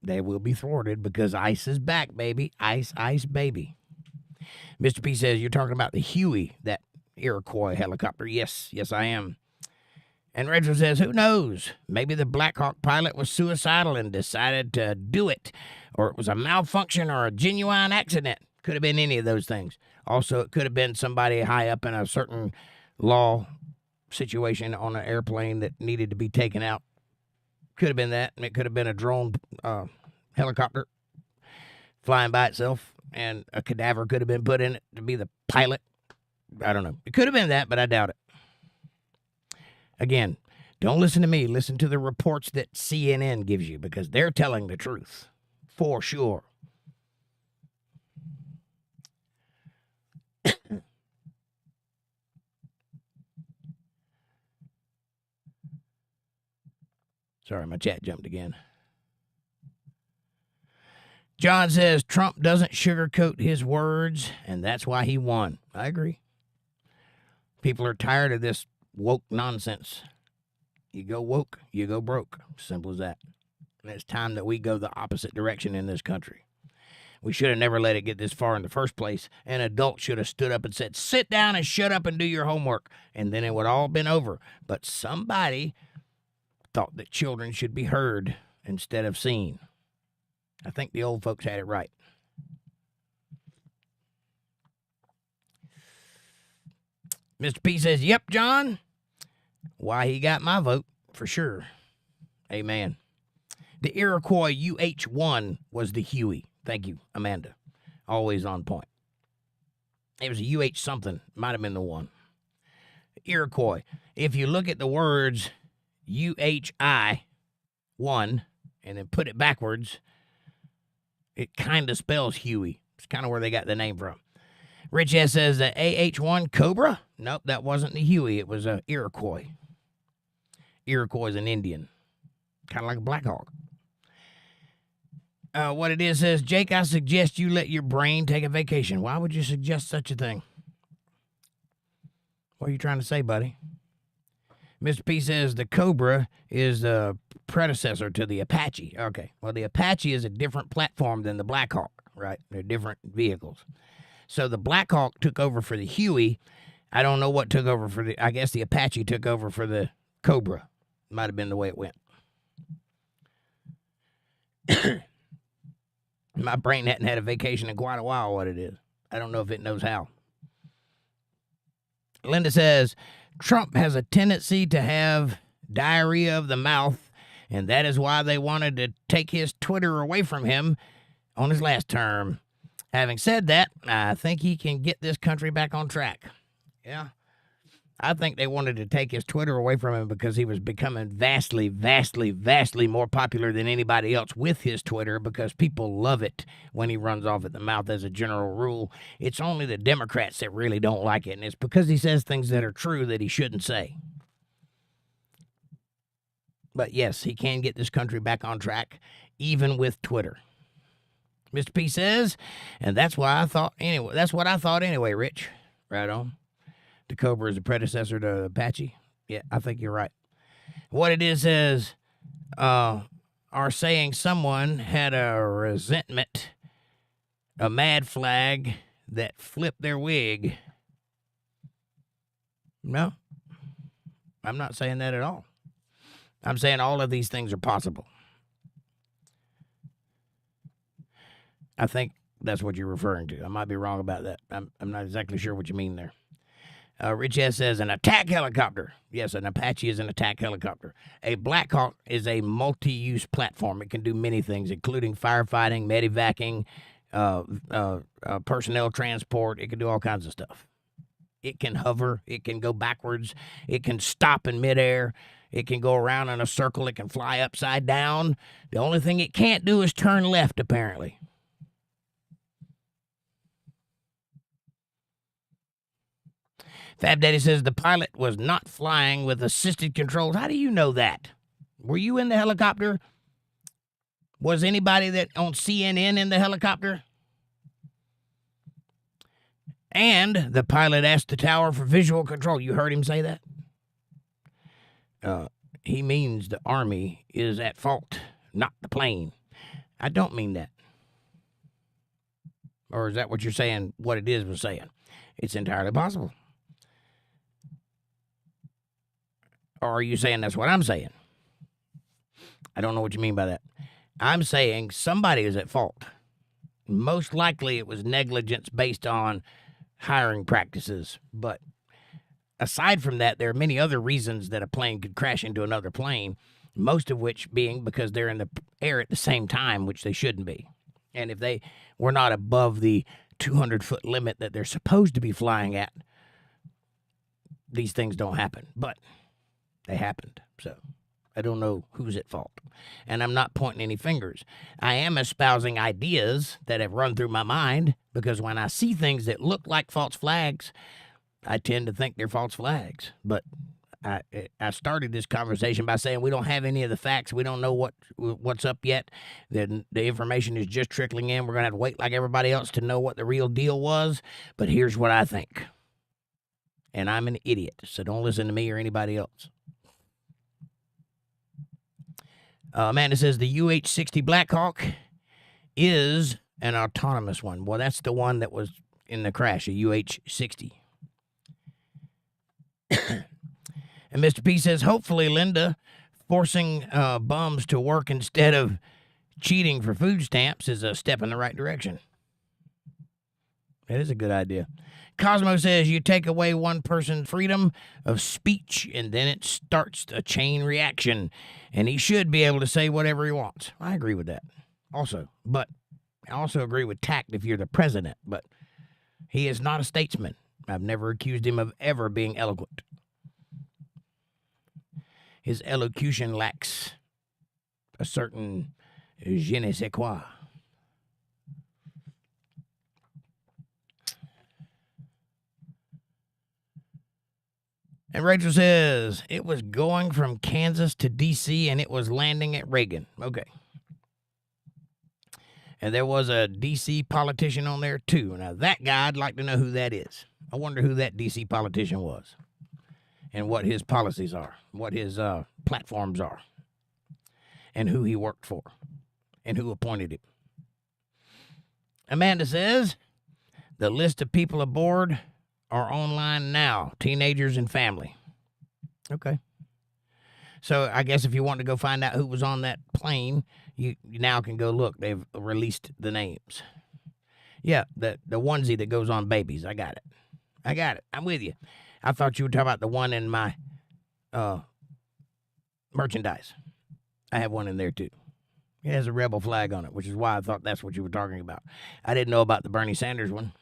they will be thwarted because ICE is back, baby. ICE, baby. Mr. P says, you're talking about the Huey, that Iroquois helicopter. Yes, I am. And Rachel says, who knows? Maybe the Black Hawk pilot was suicidal and decided to do it. Or it was a malfunction or a genuine accident. Could have been any of those things. Also, it could have been somebody high up in a certain law situation on an airplane that needed to be taken out. Could have been that. And it could have been a drone helicopter flying by itself. And a cadaver could have been put in it to be the pilot. I don't know. It could have been that, but I doubt it. Again, don't listen to me. Listen to the reports that CNN gives you, because they're telling the truth. For sure. Sorry, my chat jumped again. John says Trump doesn't sugarcoat his words, and that's why he won. I agree. People are tired of this woke nonsense. You go woke, you go broke. Simple as that. And it's time that we go the opposite direction in this country. We should have never let it get this far in the first place. An adult should have stood up and said, sit down and shut up and do your homework. And then it would all been over. But somebody thought that children should be heard instead of seen. I think the old folks had it right. Mr. P says, yep, John. Why he got my vote, for sure. Amen. The Iroquois UH-1 was the Huey. Thank you, Amanda. Always on point. It was a UH something. Might have been the one. Iroquois. If you look at the words UHI, 1, and then put it backwards, it kind of spells Huey. It's kind of where they got the name from. Rich S says the AH-1 Cobra? Nope, that wasn't the Huey. It was a Iroquois. Iroquois is an Indian. Kind of like a Black Hawk. What it is says, Jake, I suggest you let your brain take a vacation. Why would you suggest such a thing? What are you trying to say, buddy? Mr. P says the Cobra is the predecessor to the Apache. Okay, well, the Apache is a different platform than the Black Hawk, right? They're different vehicles. So the Black Hawk took over for the Huey. I don't know what took over for I guess the Apache took over for the Cobra. Might have been the way it went. My brain hadn't had a vacation in quite a while, what it is. I don't know if it knows how. Linda says, Trump has a tendency to have diarrhea of the mouth, and that is why they wanted to take his Twitter away from him on his last term. Having said that, I think he can get this country back on track. Yeah. I think they wanted to take his Twitter away from him because he was becoming vastly, vastly, vastly more popular than anybody else with his Twitter, because people love it when he runs off at the mouth as a general rule. It's only the Democrats that really don't like it, and it's because he says things that are true that he shouldn't say. But yes, he can get this country back on track, even with Twitter. Mr. P says, and that's what I thought anyway, Rich. Right on. The Cobra is a predecessor to Apache. Yeah, I think you're right. What it is are saying someone had a resentment, a mad flag that flipped their wig. No, I'm not saying that at all. I'm saying all of these things are possible. I think that's what you're referring to. I might be wrong about that. I'm not exactly sure what you mean there. Rich S. says, an attack helicopter. Yes, an Apache is an attack helicopter. A Black Hawk is a multi-use platform. It can do many things, including firefighting, medevacing, personnel transport. It can do all kinds of stuff. It can hover. It can go backwards. It can stop in midair. It can go around in a circle. It can fly upside down. The only thing it can't do is turn left, apparently. Fab Daddy says the pilot was not flying with assisted controls. How do you know that? Were you in the helicopter? Was anybody that on CNN in the helicopter? And the pilot asked the tower for visual control. You heard him say that? He means the Army is at fault, not the plane. I don't mean that. Or is that what you're saying, what it is was saying? It's entirely possible. Or are you saying that's what I'm saying? I don't know what you mean by that. I'm saying somebody is at fault. Most likely it was negligence based on hiring practices. But aside from that, there are many other reasons that a plane could crash into another plane, most of which being because they're in the air at the same time, which they shouldn't be. And if they were not above the 200-foot limit that they're supposed to be flying at, these things don't happen. But they happened, so I don't know who's at fault. And I'm not pointing any fingers. I am espousing ideas that have run through my mind, because when I see things that look like false flags, I tend to think they're false flags. But I started this conversation by saying we don't have any of the facts. We don't know what's up yet. The information is just trickling in. We're going to have to wait like everybody else to know what the real deal was. But here's what I think. And I'm an idiot, so don't listen to me or anybody else. Amanda says the UH-60 Black Hawk is an autonomous one. Well, that's the one that was in the crash, a UH-60. And Mr. P says, hopefully, Linda, forcing bums to work instead of cheating for food stamps is a step in the right direction. That is a good idea. Cosmo says you take away one person's freedom of speech and then it starts a chain reaction, and he should be able to say whatever he wants. I agree with that also, but I also agree with tact if you're the president, but he is not a statesman. I've never accused him of ever being eloquent. His elocution lacks a certain je ne sais quoi. And Rachel says, it was going from Kansas to D.C. and it was landing at Reagan. Okay. And there was a D.C. politician on there, too. Now, that guy, I'd like to know who that is. I wonder who that D.C. politician was and what his policies are, what his platforms are, and who he worked for and who appointed him. Amanda says, the list of people aboard are online now, teenagers and family. Okay. So I guess if you want to go find out who was on that plane, you now can go look. They've released the names. Yeah, the onesie that goes on babies. I got it. I'm with you. I thought you were talking about the one in my merchandise. I have one in there too. It has a rebel flag on it, which is why I thought that's what you were talking about. I didn't know about the Bernie Sanders one.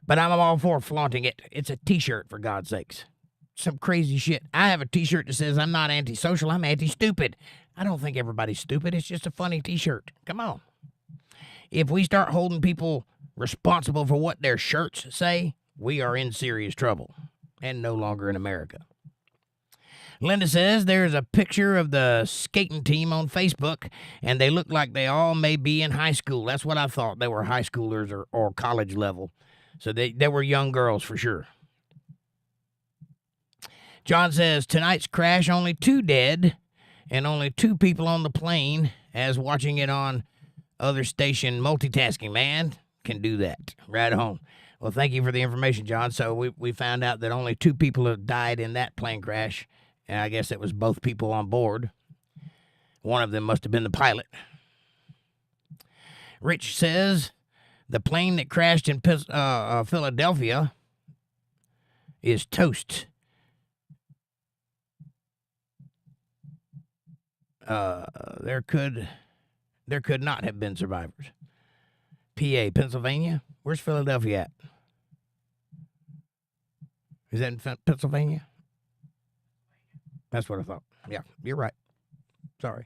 But I'm all for flaunting it. It's a T-shirt, for God's sakes. Some crazy shit. I have a T-shirt that says I'm not antisocial, I'm anti-stupid. I don't think everybody's stupid. It's just a funny T-shirt. Come on. If we start holding people responsible for what their shirts say, we are in serious trouble and no longer in America. Linda says there's a picture of the skating team on Facebook, and they look like they all may be in high school. That's what I thought. They were high schoolers or college level. So they were young girls for sure. John says, tonight's crash, only 2 dead and only 2 people on the plane, as watching it on other station multitasking. Man, can do that right at home. Well, thank you for the information, John. So we found out that only 2 people have died in that plane crash, and I guess it was both people on board. One of them must have been the pilot. Rich says, the plane that crashed in Philadelphia is toast. There could not have been survivors. PA, Pennsylvania? Where's Philadelphia at? Is that in Pennsylvania? That's what I thought. Yeah, you're right. Sorry.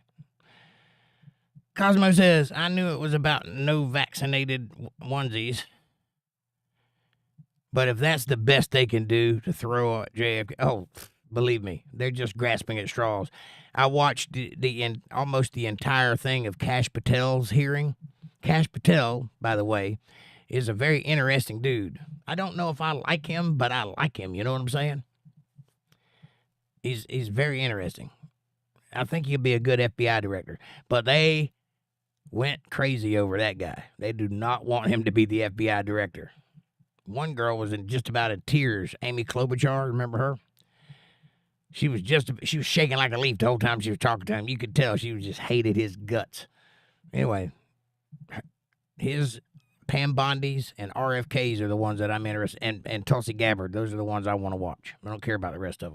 Cosmo says, I knew it was about no vaccinated onesies. But if that's the best they can do to throw at JFK, oh, believe me, they're just grasping at straws. I watched almost the entire thing of Kash Patel's hearing. Kash Patel, by the way, is a very interesting dude. I don't know if I like him, but I like him. You know what I'm saying? He's very interesting. I think he'll be a good FBI director. But they went crazy over that guy. They do not want him to be the FBI director. One girl was in just about in tears. Amy Klobuchar, remember her? She was shaking like a leaf the whole time she was talking to him. You could tell she just hated his guts. Anyway, his Pam Bondis and RFKs are the ones that I'm interested in, and Tulsi Gabbard. Those are the ones I want to watch. I don't care about the rest of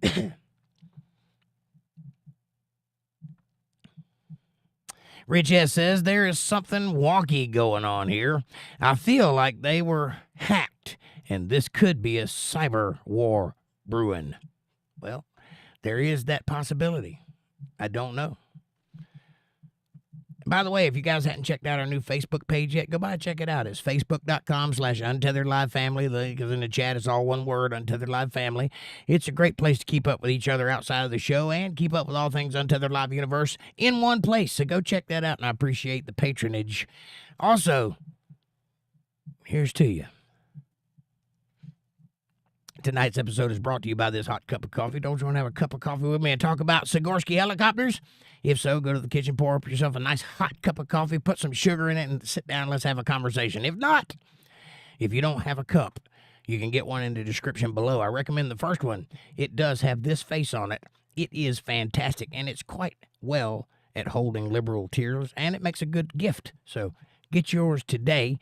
them. Rich S. says, there is something wonky going on here. I feel like they were hacked, and this could be a cyber war brewing. Well, there is that possibility. I don't know. By the way, if you guys hadn't checked out our new Facebook page yet, go by and check it out. It's facebook.com/UntetheredLive Family. The link is in the chat. It's all one word, Untethered Live Family. It's a great place to keep up with each other outside of the show and keep up with all things Untethered Live Universe in one place. So go check that out, and I appreciate the patronage. Also, here's to you. Tonight's episode is brought to you by this hot cup of coffee. Don't you want to have a cup of coffee with me and talk about Sikorsky helicopters? If so, go to the kitchen, pour up yourself a nice hot cup of coffee, put some sugar in it, and sit down and let's have a conversation. If not, if you don't have a cup, you can get one in the description below. I recommend the first one. It does have this face on it. It is fantastic, and it's quite well at holding liberal tears, and it makes a good gift. So get yours today.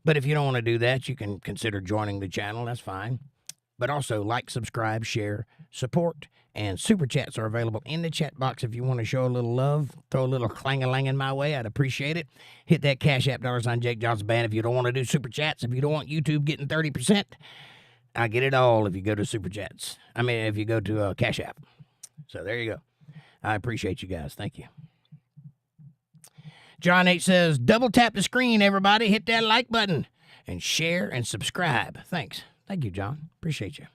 But if you don't want to do that, you can consider joining the channel. That's fine. But also like, subscribe, share, support, and super chats are available in the chat box if you want to show a little love, throw a little clang-a-lang in my way. I'd appreciate it. Hit that Cash App $, JakeJohnsonband if you don't want to do super chats. If you don't want YouTube getting 30%, I get it all if you go to super chats. I mean, if you go to Cash App. So there you go. I appreciate you guys. Thank you. John H. says, double tap the screen, everybody. Hit that like button and share and subscribe. Thanks. Thank you, John. Appreciate you.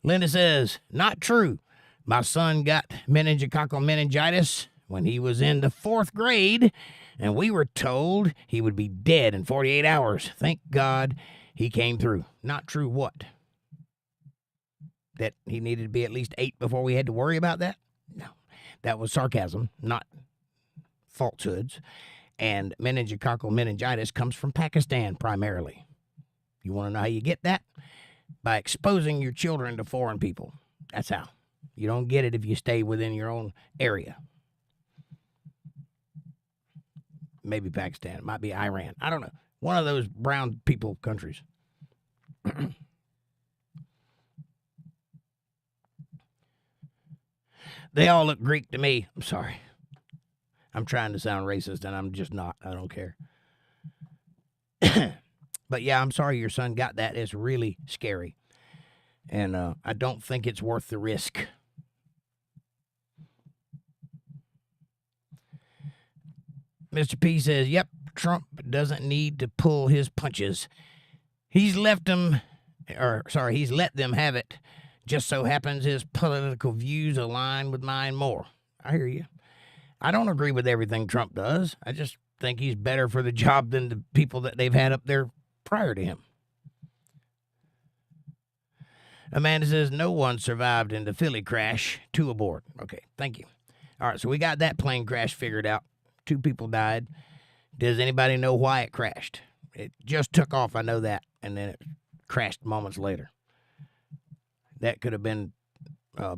Linda says, not true. My son got meningococcal meningitis when he was in the 4th grade, and we were told he would be dead in 48 hours. Thank God he came through. Not true what? That he needed to be at least 8 before we had to worry about that? No. That was sarcasm, not falsehoods. And meningococcal meningitis comes from Pakistan primarily. You want to know how you get that? By exposing your children to foreign people. That's how. You don't get it if you stay within your own area. maybe Pakistan. It might be Iran. I don't know. One of those brown people countries. They all look Greek to me. I'm sorry. I'm trying to sound racist, and I'm just not. I don't care. But yeah, I'm sorry your son got that. It's really scary. And I don't think it's worth the risk. Mr. P says, yep, Trump doesn't need to pull his punches. He's let them have it. Just so happens his political views align with mine more. I hear you. I don't agree with everything Trump does. I just think he's better for the job than the people that they've had up there prior to him. Amanda says, no one survived in the Philly crash. 2 aboard. Okay, thank you. All right, so we got that plane crash figured out. 2 people died. Does anybody know why it crashed? It just took off, I know that, and then it crashed moments later. That could have been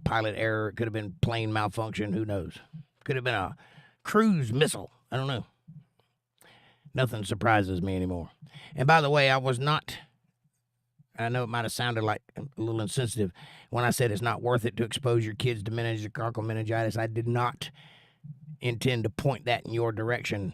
pilot error. It could have been plane malfunction. Who knows? Could have been a cruise missile. I don't know. Nothing surprises me anymore. And by the way, I know it might have sounded like a little insensitive when I said it's not worth it to expose your kids to meningococcal meningitis. I did not intend to point that in your direction.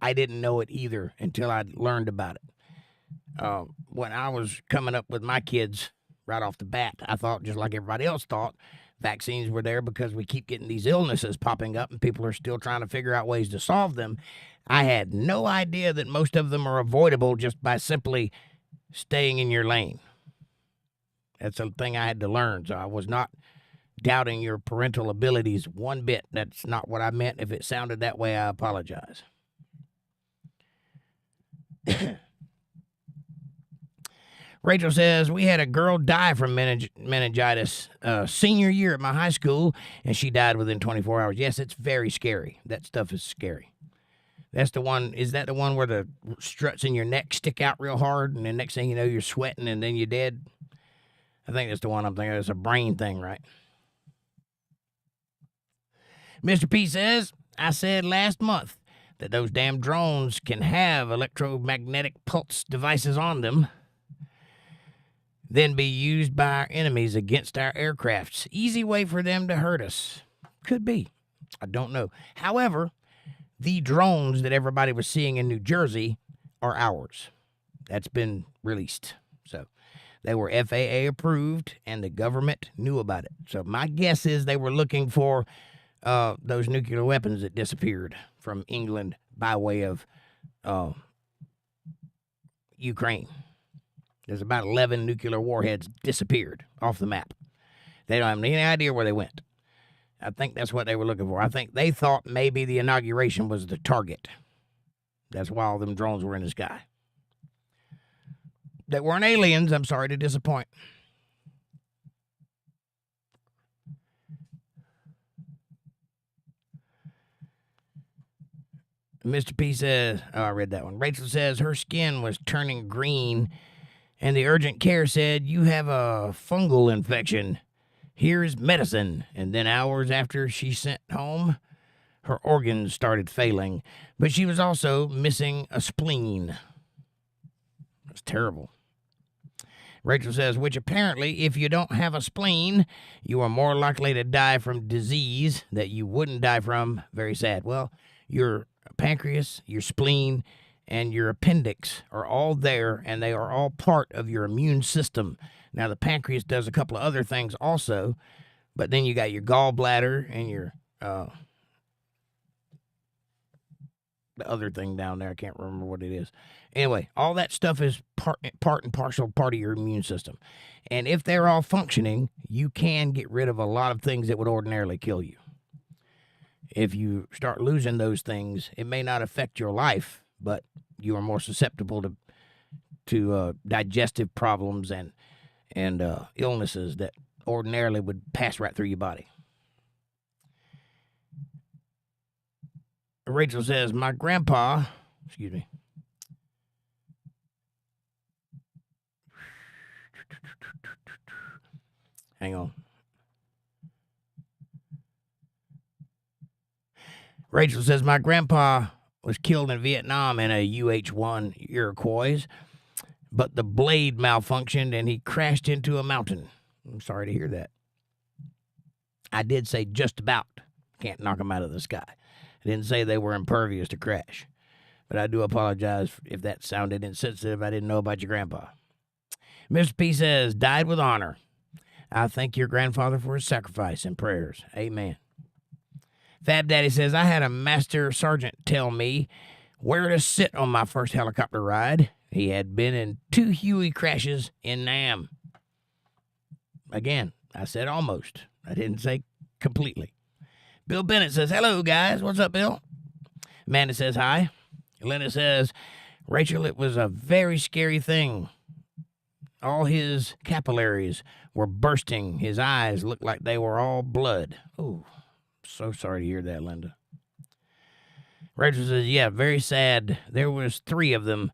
I didn't know it either until I learned about it. When I was coming up with my kids right off the bat, I thought, just like everybody else thought, vaccines were there because we keep getting these illnesses popping up and people are still trying to figure out ways to solve them. I had no idea that most of them are avoidable just by simply staying in your lane. That's a thing I had to learn. So I was not doubting your parental abilities one bit. That's not what I meant. If it sounded that way, I apologize. Rachel says, we had a girl die from meningitis senior year at my high school, and she died within 24 hours. Yes, it's very scary. That stuff is scary. That's the one. Is that the one where the struts in your neck stick out real hard, and the next thing you know, you're sweating, and then you're dead? I think that's the one I'm thinking of. It's a brain thing, right? Mr. P says, I said last month that those damn drones can have electromagnetic pulse devices on them, then be used by our enemies against our aircrafts. Easy way for them to hurt us. Could be. I don't know. However, the drones that everybody was seeing in New Jersey are ours. That's been released. So they were FAA approved, and the government knew about it. So my guess is they were looking for those nuclear weapons that disappeared from England by way of Ukraine. There's about 11 nuclear warheads disappeared off the map. They don't have any idea where they went. I think that's what they were looking for. I think they thought maybe the inauguration was the target. That's why all them drones were in the sky. That weren't aliens, I'm sorry to disappoint. Mr. P says, I read that one. Rachel says her skin was turning green, and the urgent care said, you have a fungal infection. Here's medicine. And then hours after she sent home, her organs started failing, but she was also missing a spleen. That's terrible. Rachel says, which apparently, if you don't have a spleen, you are more likely to die from disease that you wouldn't die from. Very sad. Well, your pancreas, your spleen, and your appendix are all there, and they are all part of your immune system. Now, the pancreas does a couple of other things also, but then you got your gallbladder and your the other thing down there. I can't remember what it is. Anyway, all that stuff is part and parcel part of your immune system. And if they're all functioning, you can get rid of a lot of things that would ordinarily kill you. If you start losing those things, it may not affect your life, but you are more susceptible to digestive problems and illnesses that ordinarily would pass right through your body. Rachel says, my grandpa, excuse me. Hang on. Rachel says, my grandpa was killed in Vietnam in a UH-1 Iroquois, but the blade malfunctioned and he crashed into a mountain. I'm sorry to hear that. I did say just about. Can't knock them out of the sky. I didn't say they were impervious to crash. But I do apologize if that sounded insensitive. I didn't know about your grandpa. Mr. P says, died with honor. I thank your grandfather for his sacrifice and prayers. Amen. Fab Daddy says, I had a master sergeant tell me where to sit on my first helicopter ride. He had been in 2 Huey crashes in Nam. Again, I said almost. I didn't say completely. Bill Bennett says, hello, guys. What's up, Bill? Amanda says, hi. Linda says, Rachel, it was a very scary thing. All his capillaries were bursting. His eyes looked like they were all blood. Oh, so sorry to hear that, Linda. Rachel says, yeah, very sad. There was 3 of them.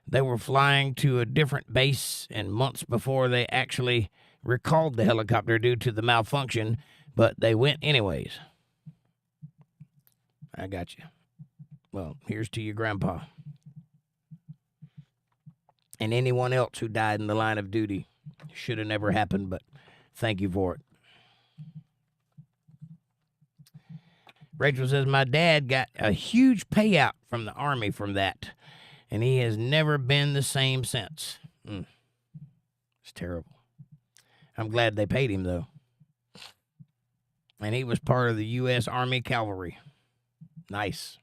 They were flying to a different base, and months before they actually recalled the helicopter due to the malfunction, but they went anyways. I got you. Well, here's to your grandpa. And anyone else who died in the line of duty. Should have never happened, but thank you for it. Rachel says, my dad got a huge payout from the Army from that, and he has never been the same since. It's terrible. I'm glad they paid him, though. And he was part of the U.S. Army Cavalry. Nice.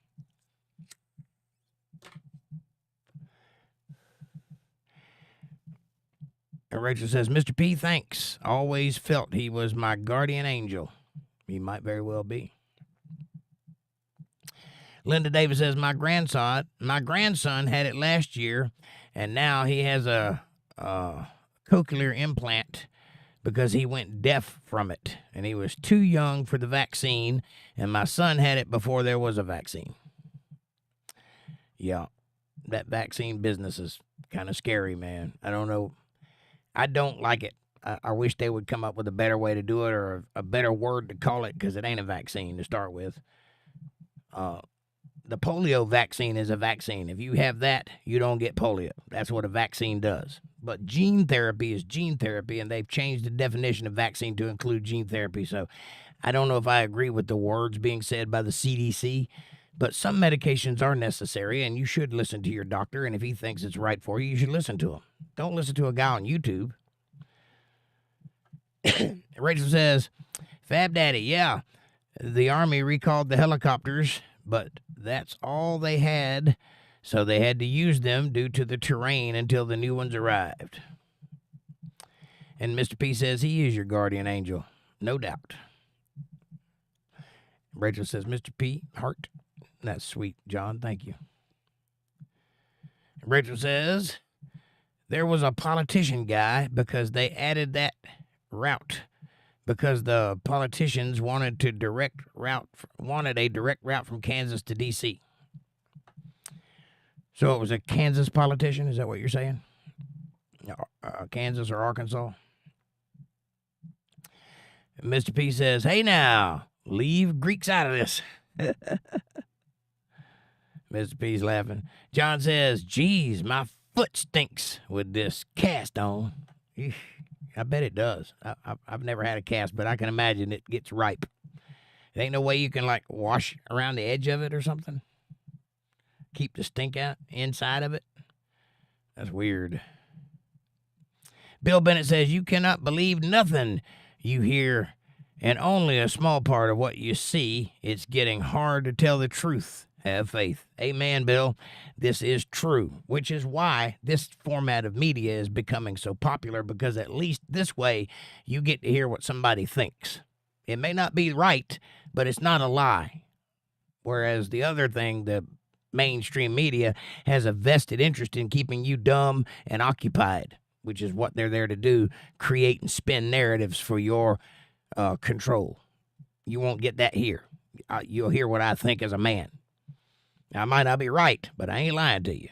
And Rachel says, Mr. P, thanks. Always felt he was my guardian angel. He might very well be. Linda Davis says, my grandson had it last year, and now he has a cochlear implant because he went deaf from it, and he was too young for the vaccine, and my son had it before there was a vaccine. Yeah, that vaccine business is kind of scary, man. I don't know. I don't like it. I wish they would come up with a better way to do it or a better word to call it, because it ain't a vaccine to start with. The polio vaccine is a vaccine. If you have that, you don't get polio. That's what a vaccine does. But gene therapy is gene therapy, and they've changed the definition of vaccine to include gene therapy. So I don't know if I agree with the words being said by the CDC, but some medications are necessary, and you should listen to your doctor, and if he thinks it's right for you, you should listen to him. Don't listen to a guy on YouTube. Rachel says, Fab Daddy, yeah, the Army recalled the helicopters, but that's all they had, so they had to use them due to the terrain until the new ones arrived. And Mr. P says he is your guardian angel, no doubt. Rachel says, Mr. P, heart. That's sweet, John. Thank you. Rachel says, there was a politician guy because they added that route because the politicians wanted a direct route from Kansas to D.C. So it was a Kansas politician? Is that what you're saying? Kansas or Arkansas? Mr. P says, hey now, leave Greeks out of this. Mr. P's laughing. John says, geez, my foot stinks with this cast on. Eesh, I bet it does. I've never had a cast, but I can imagine it gets ripe. There ain't no way you can, like, wash around the edge of it or something? Keep the stink out inside of it? That's weird. Bill Bennett says, you cannot believe nothing you hear and only a small part of what you see. It's getting hard to tell the truth. Have faith. Amen, Bill. This is true, which is why this format of media is becoming so popular, because at least this way you get to hear what somebody thinks. It may not be right, but it's not a lie. Whereas the other thing, the mainstream media, has a vested interest in keeping you dumb and occupied, which is what they're there to do, create and spin narratives for your control. You won't get that here. You'll hear what I think as a man. I might not be right, but I ain't lying to you.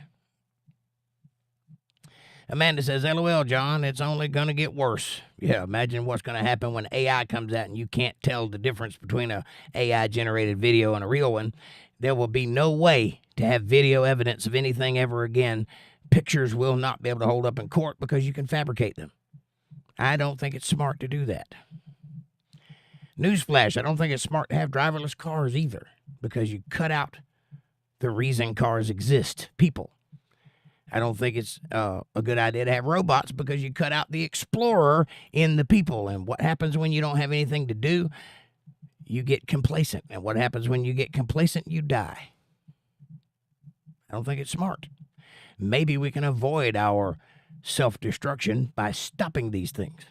Amanda says, LOL, John, it's only going to get worse. Yeah, imagine what's going to happen when AI comes out and you can't tell the difference between a AI-generated video and a real one. There will be no way to have video evidence of anything ever again. Pictures will not be able to hold up in court because you can fabricate them. I don't think it's smart to do that. Newsflash, I don't think it's smart to have driverless cars either, because you cut out the reason cars exist, people. I don't think it's a good idea to have robots, because you cut out the explorer in the people. And what happens when you don't have anything to do? You get complacent. And what happens when you get complacent? You die. I don't think it's smart. Maybe we can avoid our self-destruction by stopping these things.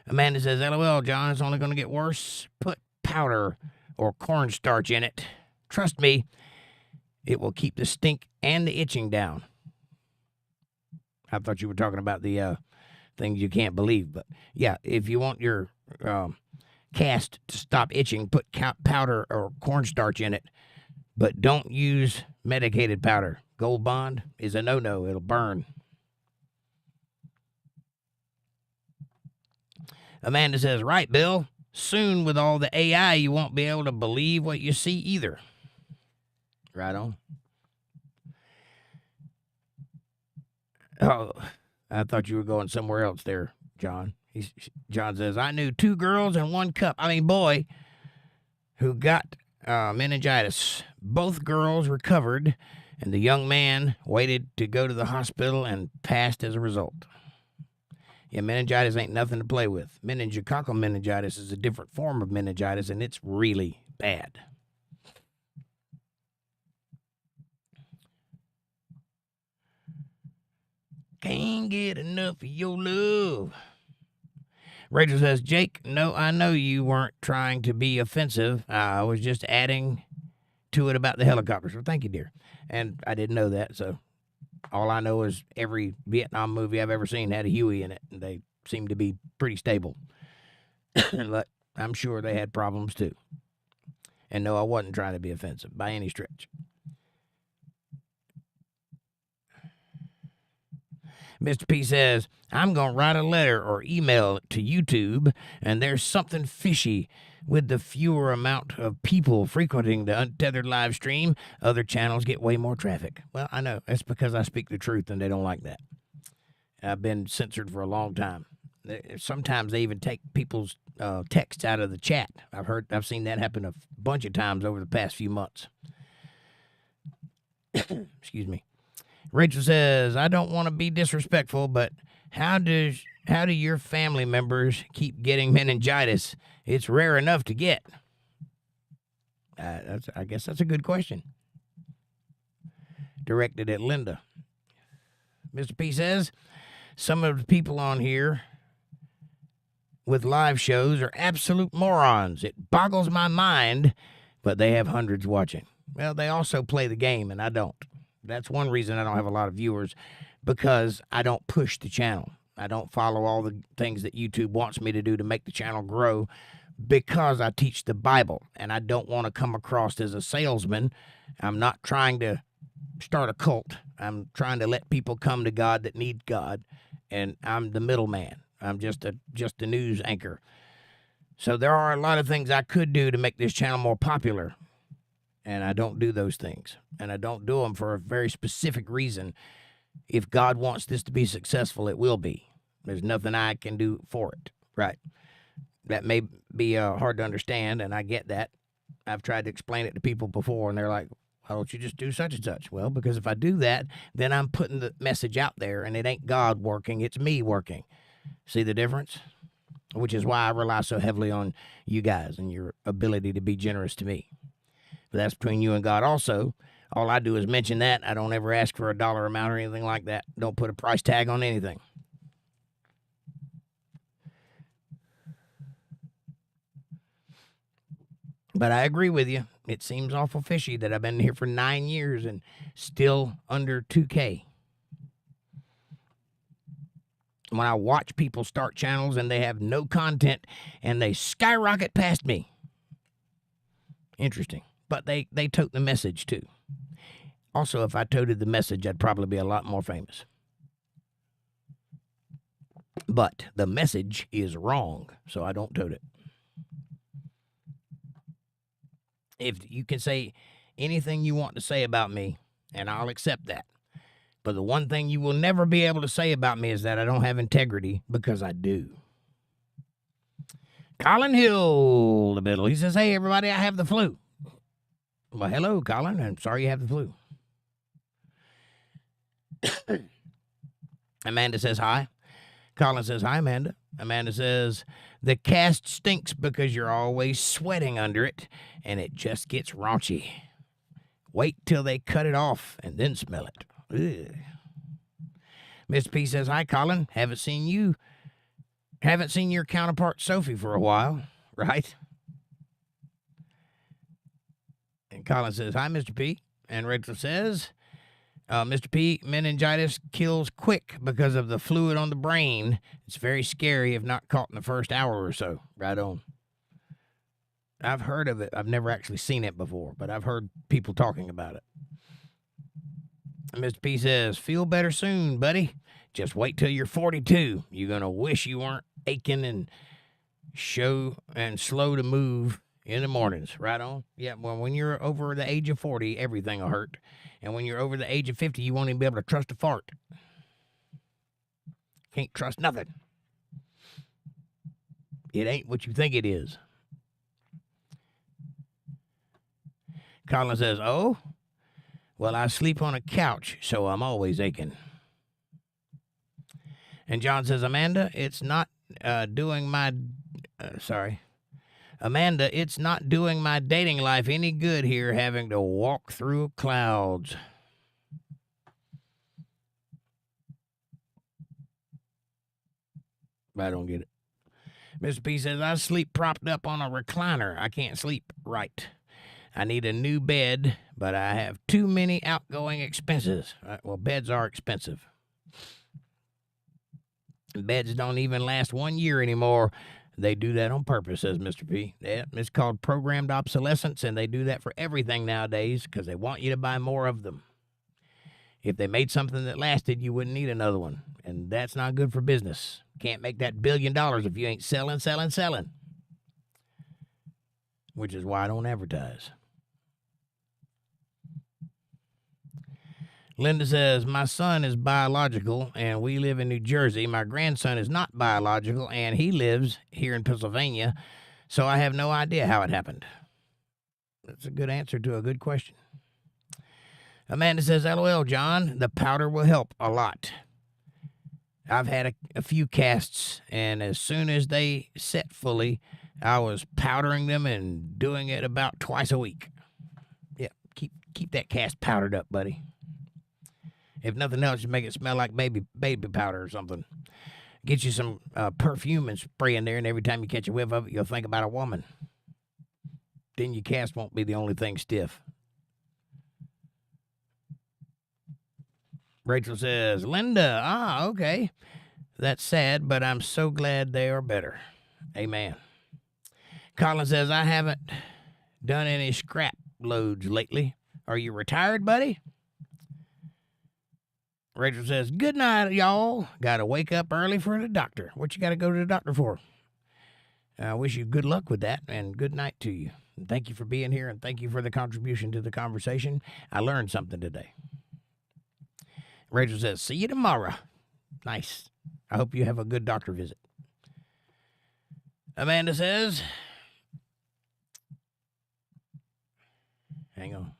Amanda says, LOL, John, it's only going to get worse. Put powder or cornstarch in it. Trust me, it will keep the stink and the itching down. I thought you were talking about the things you can't believe. But, yeah, if you want your cast to stop itching, put powder or cornstarch in it. But don't use medicated powder. Gold Bond is a no-no. It'll burn. Amanda says, right, Bill. Soon with all the AI, you won't be able to believe what you see either. Right on. Oh, I thought you were going somewhere else there, John. John says, I knew 2 girls and 1 boy who got meningitis. Both girls recovered, and the young man waited to go to the hospital and passed as a result. Yeah, meningitis ain't nothing to play with. Meningococcal meningitis is a different form of meningitis, and it's really bad. Can't get enough of your love. Rachel says, Jake, no, I know you weren't trying to be offensive. I was just adding to it about the helicopters. Well, thank you, dear. And I didn't know that, so all I know is every Vietnam movie I've ever seen had a Huey in it, and they seem to be pretty stable. But I'm sure they had problems, too. And no, I wasn't trying to be offensive by any stretch. Mr. P says, I'm going to write a letter or email to YouTube, and there's something fishy with the fewer amount of people frequenting the Untethered live stream. Other channels get way more traffic. Well, I know. That's because I speak the truth, and they don't like that. I've been censored for a long time. Sometimes they even take people's texts out of the chat. I've seen that happen a bunch of times over the past few months. Excuse me. Rachel says, I don't want to be disrespectful, but how do your family members keep getting meningitis? It's rare enough to get. I guess that's a good question. Directed at Linda. Mr. P says, some of the people on here with live shows are absolute morons. It boggles my mind, but they have hundreds watching. Well, they also play the game, and I don't. That's one reason I don't have a lot of viewers, because I don't push the channel. I don't follow all the things that YouTube wants me to do to make the channel grow, because I teach the Bible, and I don't want to come across as a salesman. I'm not trying to start a cult. I'm trying to let people come to God that need God, and I'm the middleman. I'm just a news anchor. So there are a lot of things I could do to make this channel more popular, and I don't do those things. And I don't do them for a very specific reason. If God wants this to be successful, it will be. There's nothing I can do for it, right? That may be hard to understand, and I get that. I've tried to explain it to people before, and they're like, why don't you just do such and such? Well, because if I do that, then I'm putting the message out there, and it ain't God working, it's me working. See the difference? Which is why I rely so heavily on you guys and your ability to be generous to me. But that's between you and God also. All I do is mention that. I don't ever ask for a dollar amount or anything like that. Don't put a price tag on anything. But I agree with you. It seems awful fishy that I've been here for 9 years and still under 2K. When I watch people start channels and they have no content and they skyrocket past me. Interesting. But they tote the message too. Also, if I toted the message, I'd probably be a lot more famous. But the message is wrong, so I don't tote it. If you can say anything you want to say about me, and I'll accept that. But the one thing you will never be able to say about me is that I don't have integrity, because I do. Colin Hill, the middle. He says, hey, everybody, I have the flu. Well, hello, Colin. I'm sorry you have the flu. Amanda says, hi. Colin says, hi, Amanda. Amanda says, the cast stinks because you're always sweating under it, and it just gets raunchy. Wait till they cut it off and then smell it. Ugh. Mr. P says, hi, Colin. Haven't seen your counterpart, Sophie, for a while, right? And Colin says, hi, Mr. P. And Rachel says, Mr. P, meningitis kills quick because of the fluid on the brain. It's very scary if not caught in the first hour or so. Right on. I've heard of it. I've never actually seen it before, but I've heard people talking about it. Mr. P says, feel better soon, buddy. Just wait till you're 42. You're going to wish you weren't aching and slow to move in the mornings. Right on? Yeah, well, when you're over the age of 40, everything will hurt. And when you're over the age of 50, you won't even be able to trust a fart. Can't trust nothing. It ain't what you think it is. Colin says, oh, well, I sleep on a couch, so I'm always aching. And John says, Amanda, it's not doing my dating life any good here, having to walk through clouds. I don't get it. Mr. P says, I sleep propped up on a recliner. I can't sleep right. I need a new bed, but I have too many outgoing expenses. Well, beds are expensive. Beds don't even last 1 year anymore. They do that on purpose, says Mr. P. Yeah, it's called programmed obsolescence, and they do that for everything nowadays because they want you to buy more of them. If they made something that lasted, you wouldn't need another one, and that's not good for business. Can't make that $1 billion if you ain't selling. Which is why I don't advertise. Linda says, my son is biological, and we live in New Jersey. My grandson is not biological, and he lives here in Pennsylvania, so I have no idea how it happened. That's a good answer to a good question. Amanda says, LOL, John, the powder will help a lot. I've had a few casts, and as soon as they set fully, I was powdering them and doing it about twice a week. Yeah, keep that cast powdered up, buddy. If nothing else, just make it smell like baby powder or something. Get you some perfume and spray in there, and every time you catch a whiff of it, you'll think about a woman. Then your cast won't be the only thing stiff. Rachel says, Linda, okay. That's sad, but I'm so glad they are better. Amen. Colin says, I haven't done any scrap loads lately. Are you retired, buddy? Rachel says, good night, y'all. Got to wake up early for the doctor. What you got to go to the doctor for? I wish you good luck with that, and good night to you. And thank you for being here, and thank you for the contribution to the conversation. I learned something today. Rachel says, see you tomorrow. Nice. I hope you have a good doctor visit. Amanda says, hang on.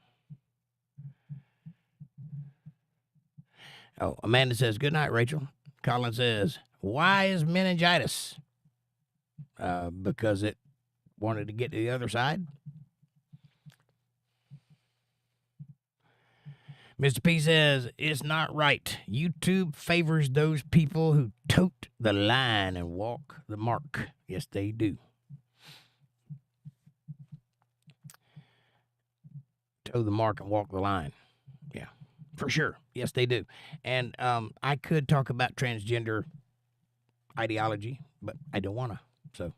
Oh, Amanda says, good night, Rachel. Colin says, why is meningitis? Because it wanted to get to the other side. Mr. P says, it's not right. YouTube favors those people who tote the line and walk the mark. Yes, they do. Toe the mark and walk the line. Yeah, for sure. Yes, they do. And I could talk about transgender ideology, but I don't want to. So,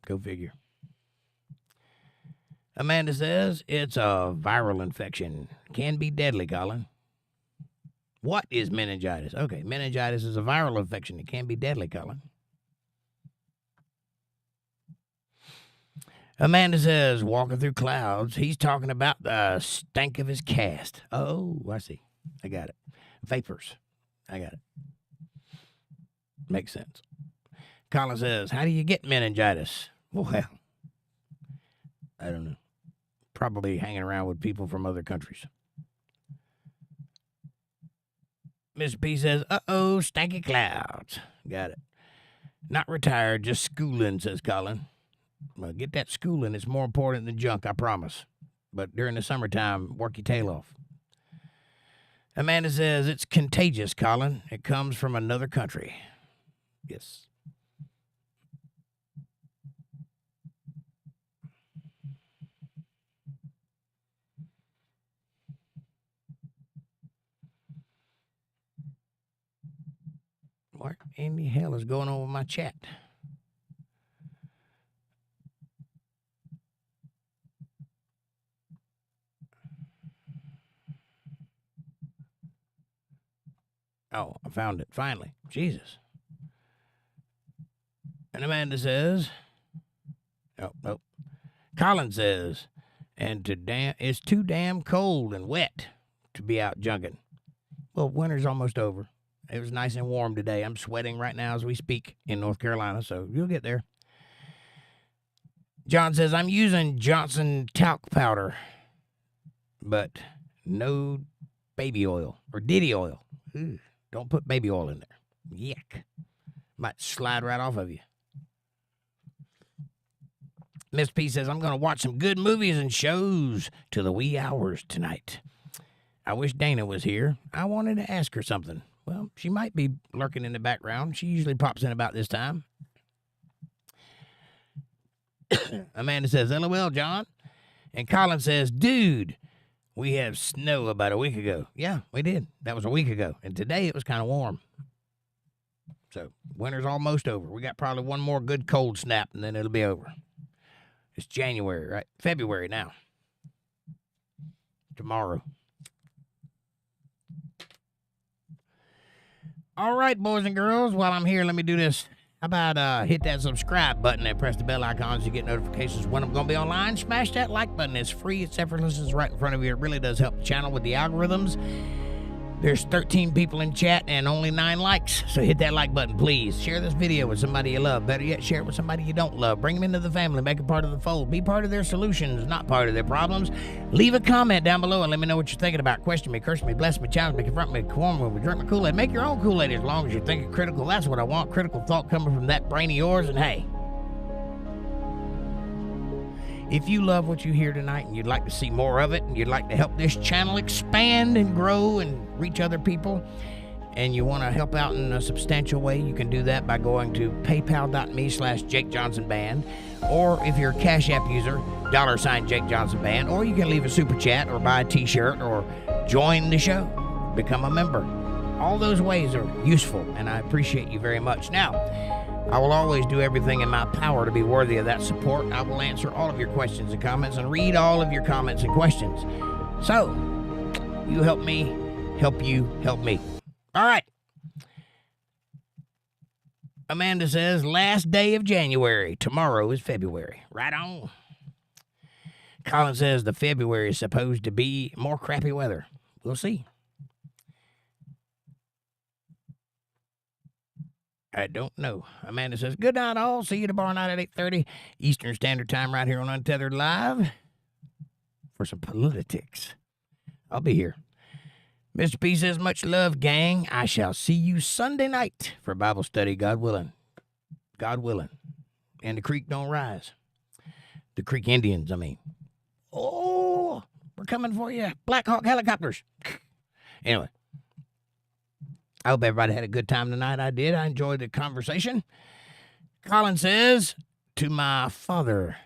go figure. Amanda says, it's a viral infection. Can be deadly, Colin. What is meningitis? Okay, meningitis is a viral infection. It can be deadly, Colin. Amanda says, walking through clouds, he's talking about the stank of his cast. Oh, I see. I got it. Vapors. I got it. Makes sense. Colin says, how do you get meningitis? Well, I don't know. Probably hanging around with people from other countries. Mr. P says, uh-oh, stanky clouds. Got it. Not retired, just schooling, says Colin. Well, get that schooling. It's more important than junk, I promise. But during the summertime, work your tail off. Amanda says, it's contagious, Colin. It comes from another country. Yes. What in the hell is going on with my chat? Oh, I found it, finally. Jesus. And Amanda says, oh. Colin says, it's too damn cold and wet to be out junking. Well, winter's almost over. It was nice and warm today. I'm sweating right now as we speak in North Carolina, so you'll get there. John says, I'm using Johnson talc powder, but no baby oil or Diddy oil. Ugh, don't put baby oil in there. Yuck. Might slide right off of you. Miss P says, I'm going to watch some good movies and shows to the wee hours tonight. I wish Dana was here. I wanted to ask her something. Well, she might be lurking in the background. She usually pops in about this time. Amanda says, LOL, John. And Colin says, dude, we have snow about a week ago. Yeah, we did. That was a week ago. And today it was kind of warm. So winter's almost over. We got probably one more good cold snap, and then it'll be over. It's January, right? February now. Tomorrow. All right, boys and girls, while I'm here, let me do this. How about hit that subscribe button and press the bell icon so you get notifications when I'm going to be online. Smash that like button. It's free. It's effortless. It's right in front of you. It really does help the channel with the algorithms. There's 13 people in chat and only 9 likes, so hit that like button, please. Share this video with somebody you love. Better yet, share it with somebody you don't love. Bring them into the family. Make them part of the fold. Be part of their solutions, not part of their problems. Leave a comment down below and let me know what you're thinking about. Question me, curse me, bless me, challenge me, confront me, conform me, drink my Kool-Aid. Make your own Kool-Aid as long as you're thinking critical. That's what I want. Critical thought coming from that brain of yours. And hey, if you love what you hear tonight and you'd like to see more of it and you'd like to help this channel expand and grow and reach other people and you want to help out in a substantial way, you can do that by going to paypal.me/jakejohnsonband, or if you're a Cash App user, $JakeJohnsonBand, or you can leave a super chat or buy a t-shirt or join the show, become a member. All those ways are useful and I appreciate you very much. Now, I will always do everything in my power to be worthy of that support. I will answer all of your questions and comments and read all of your comments and questions. So, you help me, help you, help me. All right. Amanda says, last day of January. Tomorrow is February. Right on. Colin says the February is supposed to be more crappy weather. We'll see. I don't know. Amanda says, good night all. See you tomorrow night at 8:30 Eastern Standard Time right here on Untethered Live for some politics. I'll be here. Mr. P says, much love, gang. I shall see you Sunday night for Bible study, God willing. God willing. And the creek don't rise. The Creek Indians, I mean. Oh, we're coming for you. Black Hawk helicopters. Anyway. I hope everybody had a good time tonight. I did. I enjoyed the conversation. Colin says, to my Father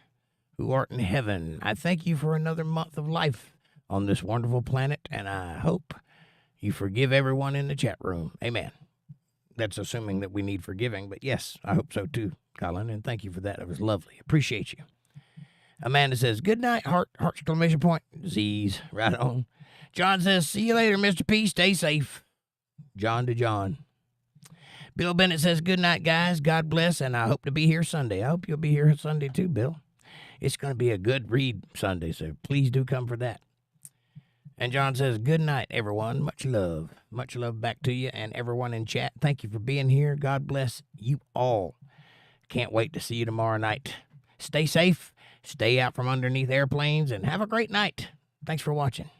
who art in heaven, I thank you for another month of life on this wonderful planet, and I hope you forgive everyone in the chat room. Amen. That's assuming that we need forgiving, but yes, I hope so too, Colin, and thank you for that. It was lovely. Appreciate you. Amanda says, good night, heart exclamation point, Z's, right on. John says, see you later, Mr. P. Stay safe. John to John. Bill Bennett says, good night, guys. God bless, and I hope to be here Sunday. I hope you'll be here Sunday too, Bill. It's going to be a good read Sunday, so please do come for that. And John says, good night, everyone. Much love. Much love back to you and everyone in chat. Thank you for being here. God bless you all. Can't wait to see you tomorrow night. Stay safe, stay out from underneath airplanes, and have a great night. Thanks for watching.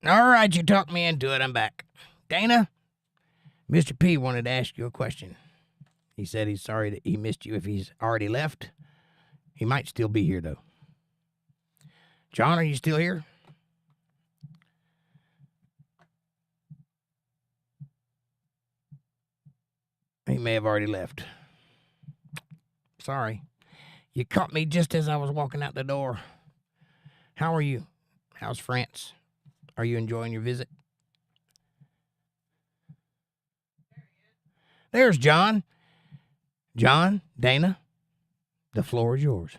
All right, you talked me into it. I'm back. Dana, Mr. P wanted to ask you a question. He said he's sorry that he missed you if he's already left. He might still be here, though. John, are you still here? He may have already left. Sorry. You caught me just as I was walking out the door. How are you? How's France? Are you enjoying your visit? There's John. John, Dana, the floor is yours.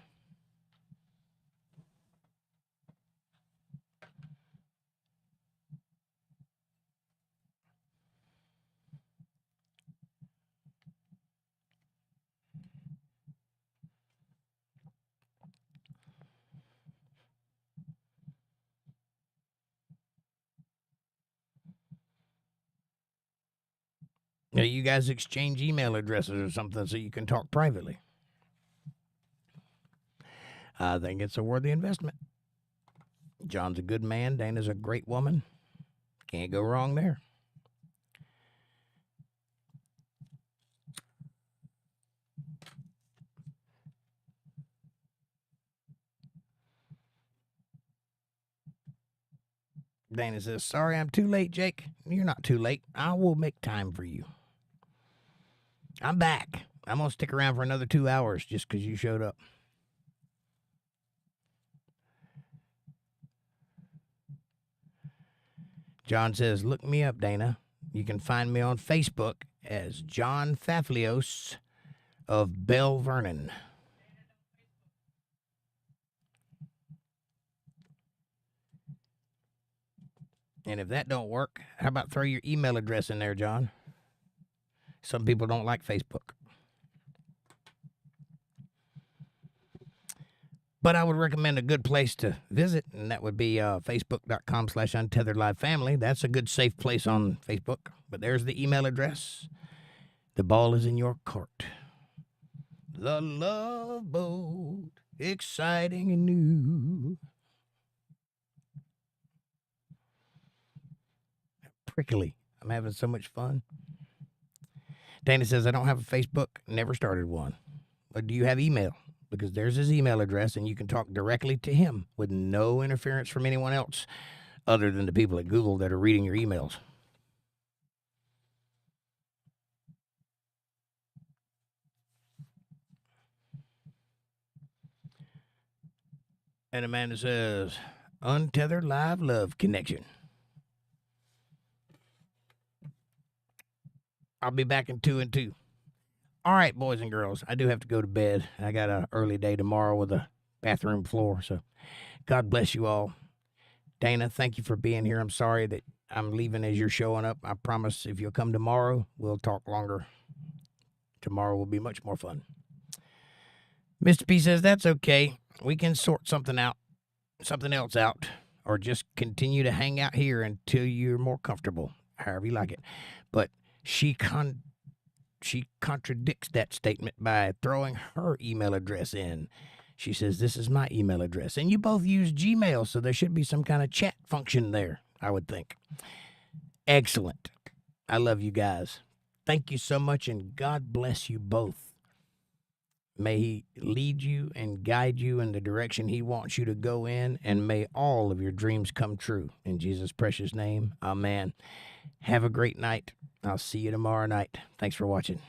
Now, you guys exchange email addresses or something so you can talk privately. I think it's a worthy investment. John's a good man. Dana's a great woman. Can't go wrong there. Dana says, sorry I'm too late, Jake. You're not too late. I will make time for you. I'm back. I'm going to stick around for another 2 hours just because you showed up. John says, look me up, Dana. You can find me on Facebook as John Faflios of Bell Vernon. And if that don't work, how about throw your email address in there, John? Some people don't like Facebook. But I would recommend a good place to visit, and that would be facebook.com/UntetheredLiveFamily. That's a good, safe place on Facebook. But there's the email address. The ball is in your court. The Love Boat, exciting and new. Prickly. I'm having so much fun. Dana says, I don't have a Facebook, never started one. But do you have email? Because there's his email address, and you can talk directly to him with no interference from anyone else other than the people at Google that are reading your emails. And Amanda says, Untethered Live Love Connection. I'll be back in 2 and 2. All right, boys and girls, I do have to go to bed. I got an early day tomorrow with a bathroom floor, so God bless you all. Dana, thank you for being here. I'm sorry that I'm leaving as you're showing up. I promise if you'll come tomorrow, we'll talk longer. Tomorrow will be much more fun. Mr. P says, that's okay. We can sort something else out, or just continue to hang out here until you're more comfortable, however you like it. But she contradicts that statement by throwing her email address in. She says, this is my email address. And you both use Gmail, so there should be some kind of chat function there, I would think. Excellent. I love you guys. Thank you so much, and God bless you both. May he lead you and guide you in the direction he wants you to go in, and may all of your dreams come true. In Jesus' precious name, amen. Have a great night. I'll see you tomorrow night. Thanks for watching.